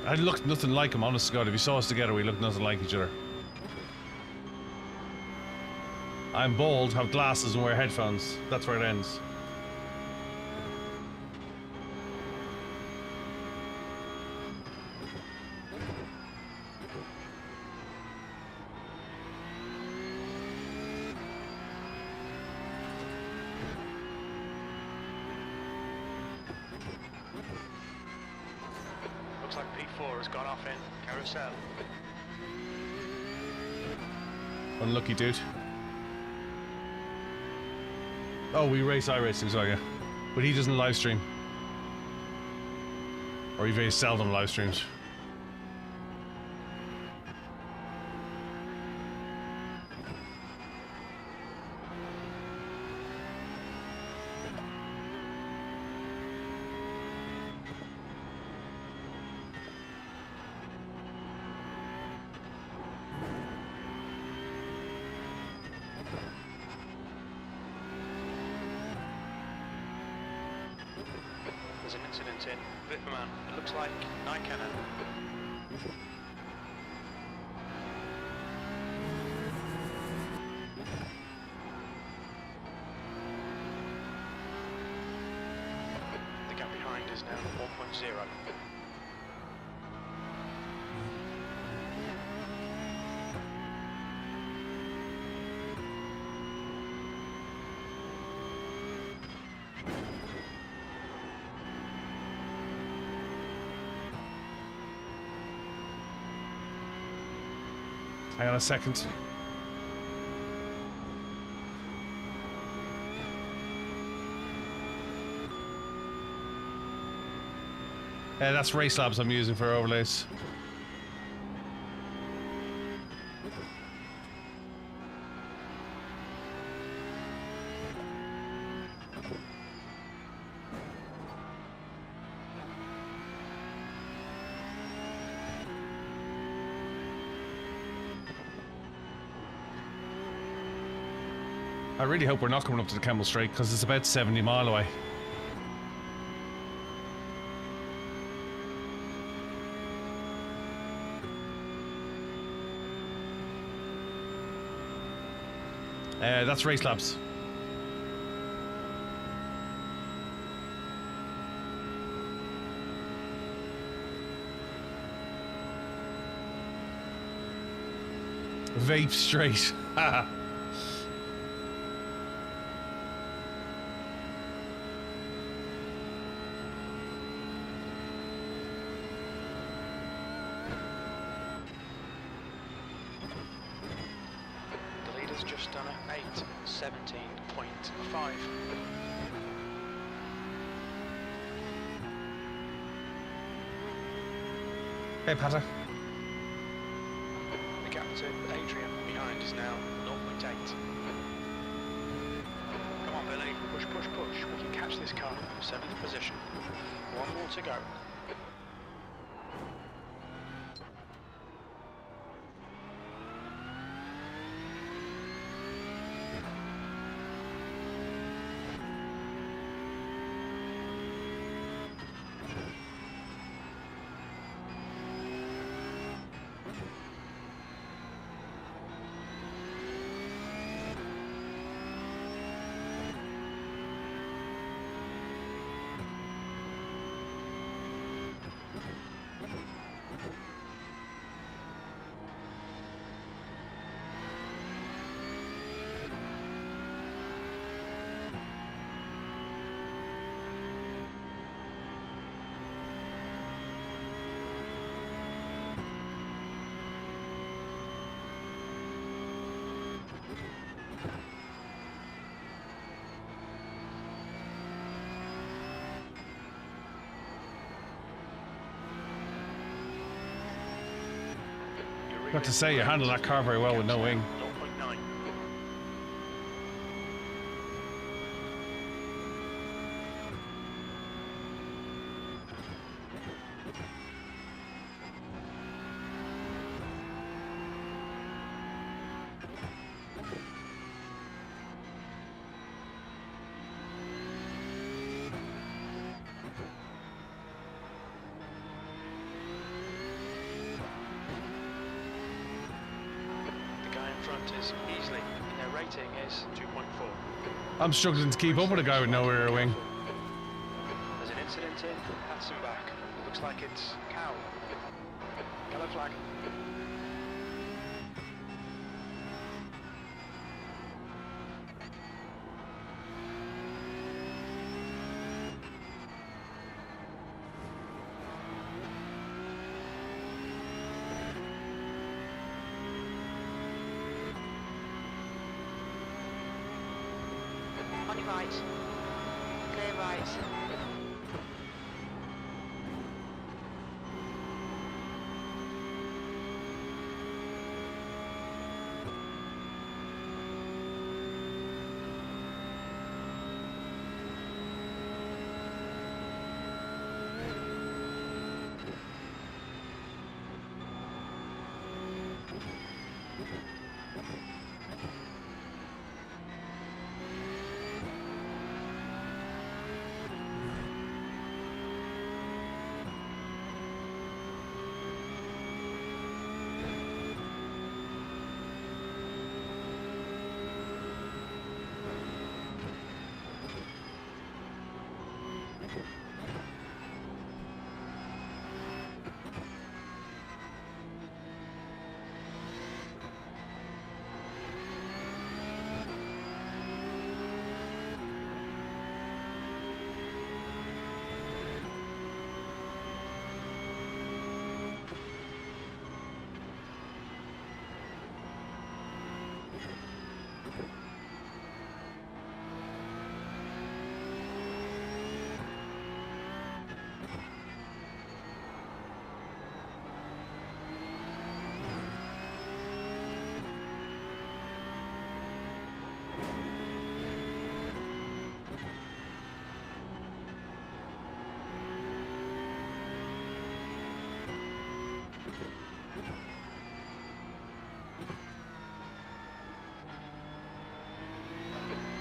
I looked nothing like him, honest to God. If you saw us together, we looked nothing like each other. I'm bald, have glasses and wear headphones. That's where it ends. Looks like P4 has gone off in carousel. Unlucky dude. Oh, we race iRacing, so yeah. But he doesn't live stream. Or he very seldom live streams. incident in. Vipperman, it looks like Nykana. The gap behind is now 1.0. Hang on a second. Yeah, that's Race Labs I'm using for overlays. I really hope we're not coming up to the Camel Strait because it's about 70 mile away. That's Race Labs. Vape Straight. Haha. Just done at 8:17.5. Hey, Patter. The gap to Adrian behind is now 0.8. Come on, Billy. Push, push, push. We can catch this car. 7th position. One more to go. Got to say, you handled that car very well with no wing. 0.9. Is easily, and their rating is 2.4. I'm struggling to keep up with a guy with no rear wing. There's an incident in Hatzenbach. Looks like it's Cow. Yellow flag. On your right. Clear right.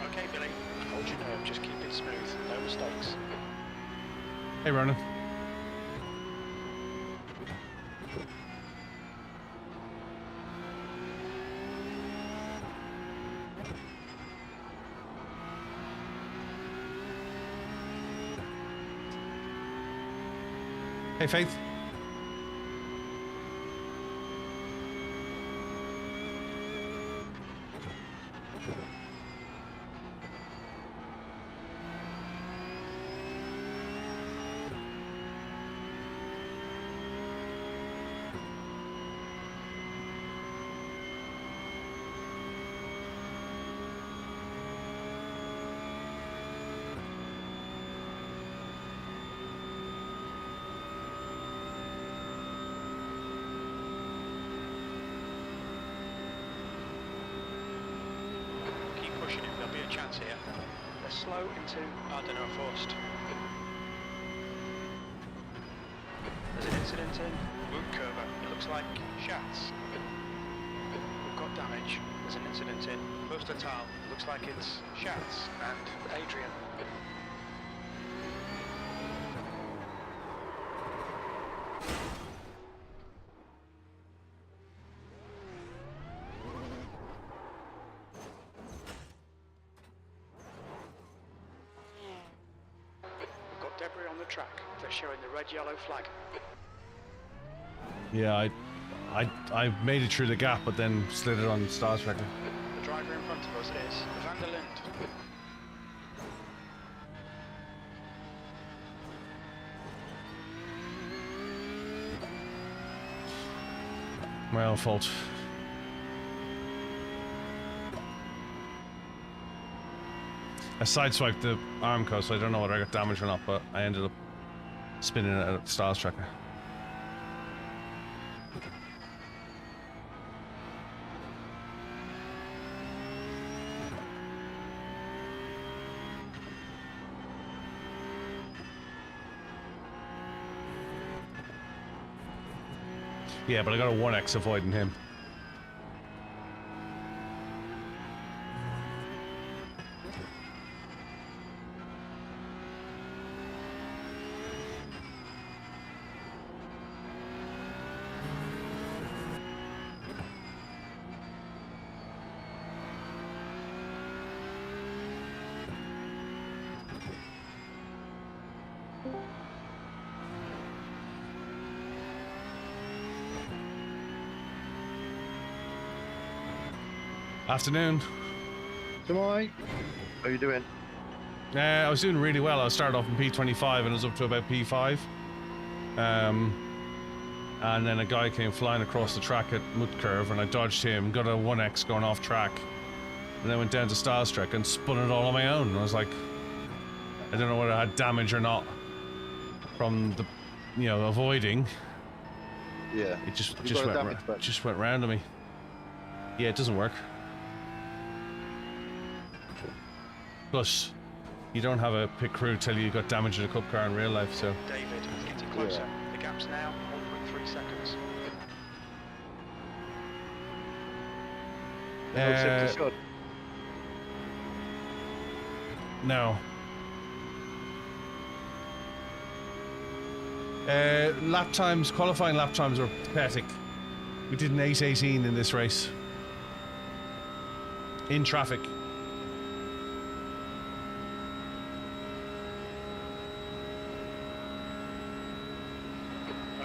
Okay, Billy. Hold your nerve. Just keep it smooth. No mistakes. Hey, Ronan. Hey, Faith. Keep pushing him. There'll be a chance here. They're slow into, I don't know, forced. There's an incident in Boot Curver. It looks like Shats. We've got damage. There's an incident in Post Total. Looks like it's Shats and Adrian. We've got debris on the track. They're showing the red-yellow flag. Yeah, I made it through the gap, but then slid it on Stars Tracker. The driver in front of us is Van der Linde. My own fault. I sideswiped the Armco, so I don't know whether I got damaged or not, but I ended up spinning it at Stars Tracker. Yeah, but I got a 1x avoiding him. Afternoon. How you doing? I was doing really well. I started off in P25 and I was up to about P5. And then a guy came flying across the track at Mud Curve and I dodged him, got a 1x going off track. And then went down to Stars Trek and spun it all on my own. And I was like, I don't know whether I had damage or not from the, you know, avoiding. Yeah. It just went round to me. Yeah, it doesn't work. Plus, you don't have a pit crew tell you got damage in a cup car in real life, so. David, getting closer. The gap's now 1.3 seconds. No. Lap times, qualifying lap times were pathetic. We did an 8:18 in this race. In traffic.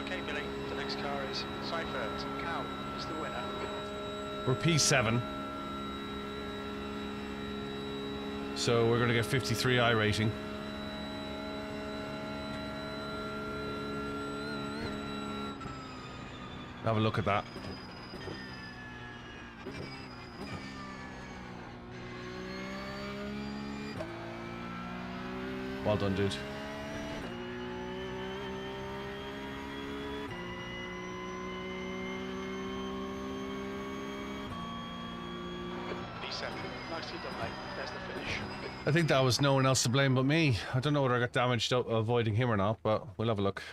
Okay, Billy, the next car is Seifert. Cow is the winner. We're P7. So we're going to get 53i rating. Have a look at that. Well done, dude. P7. Nicely done, mate. There's the finish. I think that was no one else to blame but me. I don't know whether I got damaged out avoiding him or not, but we'll have a look.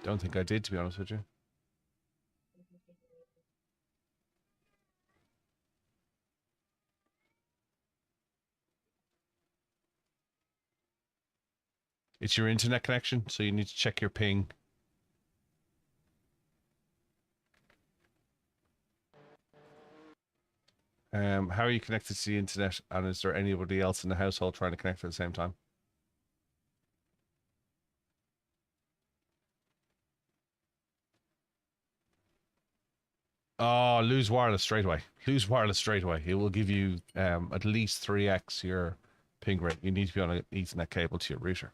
Don't think I did, to be honest with you. It's your internet connection, so you need to check your ping. How are you connected to the internet, and is there anybody else in the household trying to connect at the same time? Oh, lose wireless straight away. Lose wireless straight away. It will give you at least 3x your ping rate. You need to be on an Ethernet cable to your router.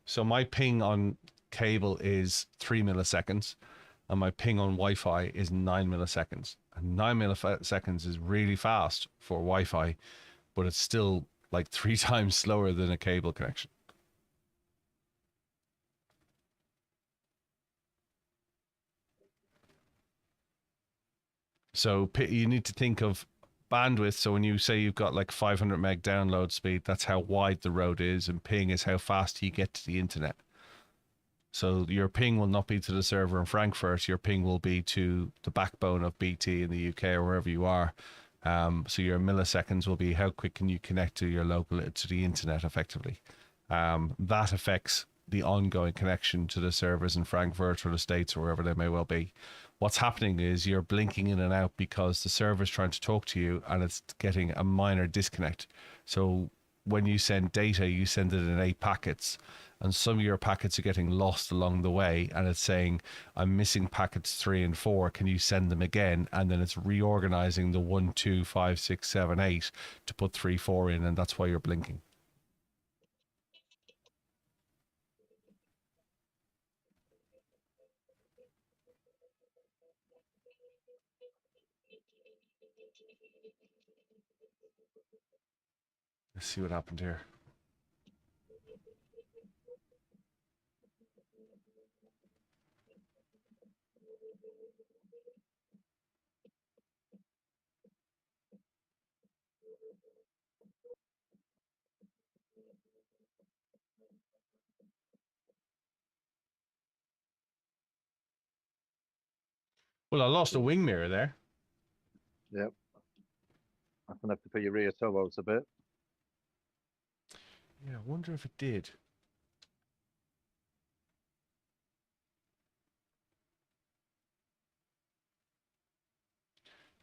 So my ping on cable is 3 milliseconds, and my ping on Wi-Fi is 9 milliseconds. And 9 milliseconds is really fast for Wi-Fi, but it's still like 3 times slower than a cable connection. So you need to think of bandwidth. So when you say you've got like 500 meg download speed, that's how wide the road is, and ping is how fast you get to the internet. So your ping will not be to the server in Frankfurt. Your ping will be to the backbone of BT in the UK or wherever you are. So your milliseconds will be how quick can you connect to your local, to the internet effectively. That affects the ongoing connection to the servers in Frankfurt or the States or wherever they may well be. What's happening is you're blinking in and out because the server's trying to talk to you and it's getting a minor disconnect. So when you send data, you send it in 8 packets, and some of your packets are getting lost along the way, and it's saying, I'm missing packets 3 and 4, can you send them again? And then it's reorganizing the 1, 2, 5, 6, 7, 8 to put 3, 4 in, and that's why you're blinking. Let's see what happened here. Well, I lost a wing mirror there. Yep. I'm gonna have to put your rear turbos a bit. Yeah, I wonder if it did.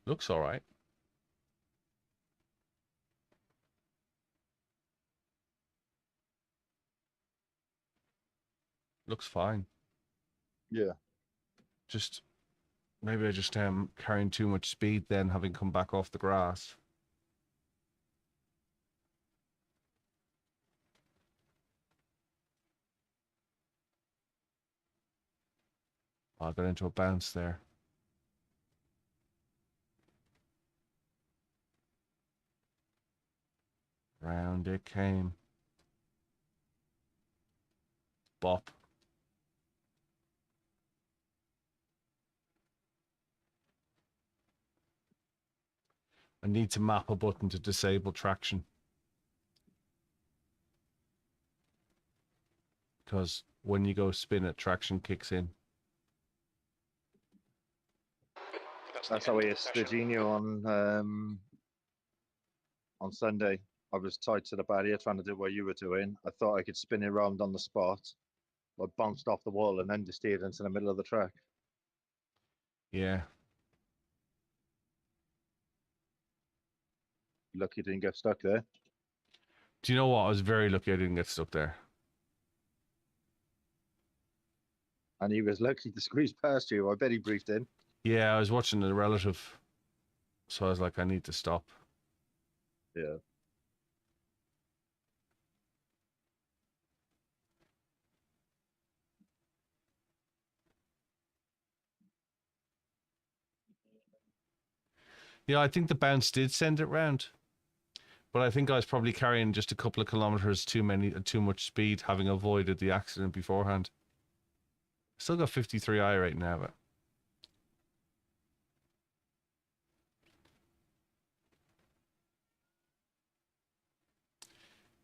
Looks all right. Looks fine. Yeah. Just maybe I just carrying too much speed then, having come back off the grass. I got into a bounce there. Round it came. Bop. I need to map a button to disable traction. Because when you go spin it, traction kicks in. That's how I hit Sturgenio on Sunday. I was tied to the barrier trying to do what you were doing. I thought I could spin it around on the spot. I bounced off the wall and understeered into the middle of the track. Yeah. Lucky didn't get stuck there. Do you know what? I was very lucky I didn't get stuck there. And he was lucky to squeeze past you. I bet he briefed in. Yeah, I was watching a relative. So I was like, I need to stop. Yeah. Yeah, I think the bounce did send it round. But I think I was probably carrying just a couple of kilometers too much speed, having avoided the accident beforehand. Still got 53 I right now, but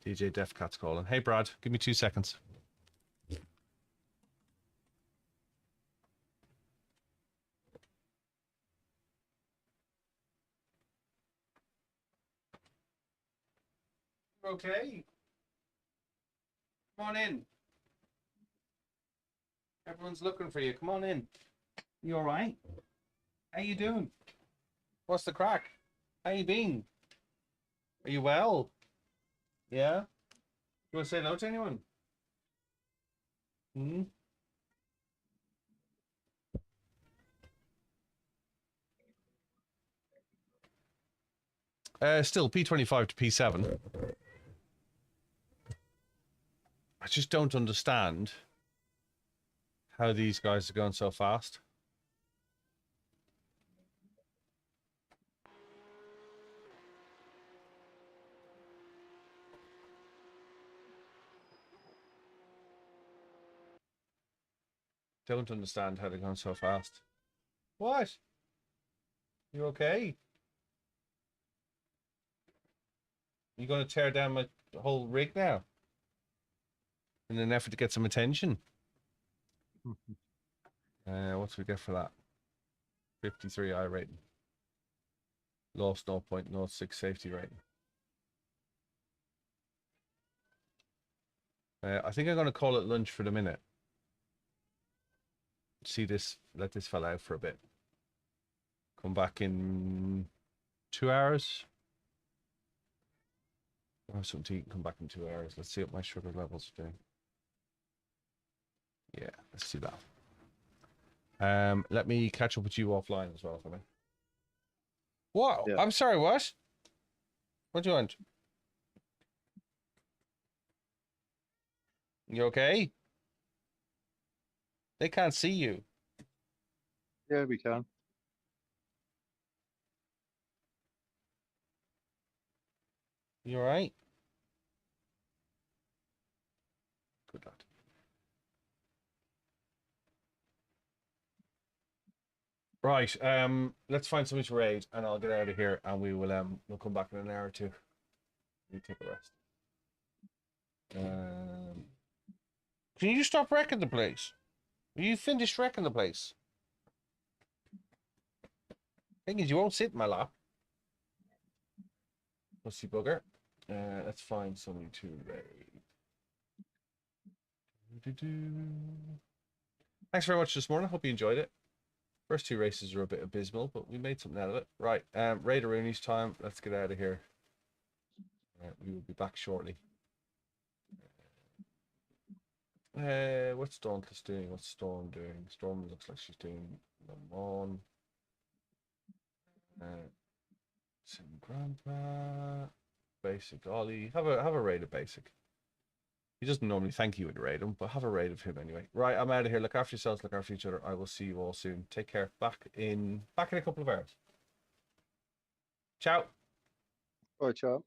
DJ Defcat's calling. Hey, Brad, give me 2 seconds. Okay. Come on in. Everyone's looking for you. Come on in. You all right? How you doing? What's the crack? How you been? Are you well? Yeah? You want to say hello to anyone? Hmm? Still, P25 to P7. I just don't understand how these guys are going so fast. Don't understand how they're going so fast. What? You okay? You going to tear down my whole rig now? In an effort to get some attention? What do we get for that? 53 I rating. Lost 0.06 safety rating. I think I'm going to call it lunch for the minute. See this, let this fella out for a bit. Come back in 2 hours. I'll have something to eat and come back in 2 hours. Let's see what my sugar levels are doing. Yeah, let's see that. Let me catch up with you offline as well for me. What? Yeah. I'm sorry, what? What do you want? You okay? They can't see you. Yeah, we can. You alright? Good lad. Right, let's find something to raid and I'll get out of here and we'll come back in an hour or two. You take a rest. Can you stop wrecking the place? Are you finished wrecking the place? Thing is, you won't sit in my lap. Pussy bugger. Let's find something to raid. Thanks very much this morning. Hope you enjoyed it. First 2 races were a bit abysmal, but we made something out of it. Right, Raider Rooney's time. Let's get out of here. We will be back shortly. What's Dauntless doing? What's Storm doing? Storm looks like she's doing Lamon. Sim Grandpa. Basic Ollie. Have a raid of basic. He doesn't normally thank you when you raid him, but have a raid of him anyway. Right, I'm out of here. Look after yourselves, look after each other. I will see you all soon. Take care. Back in a couple of hours. Ciao. Bye, chap.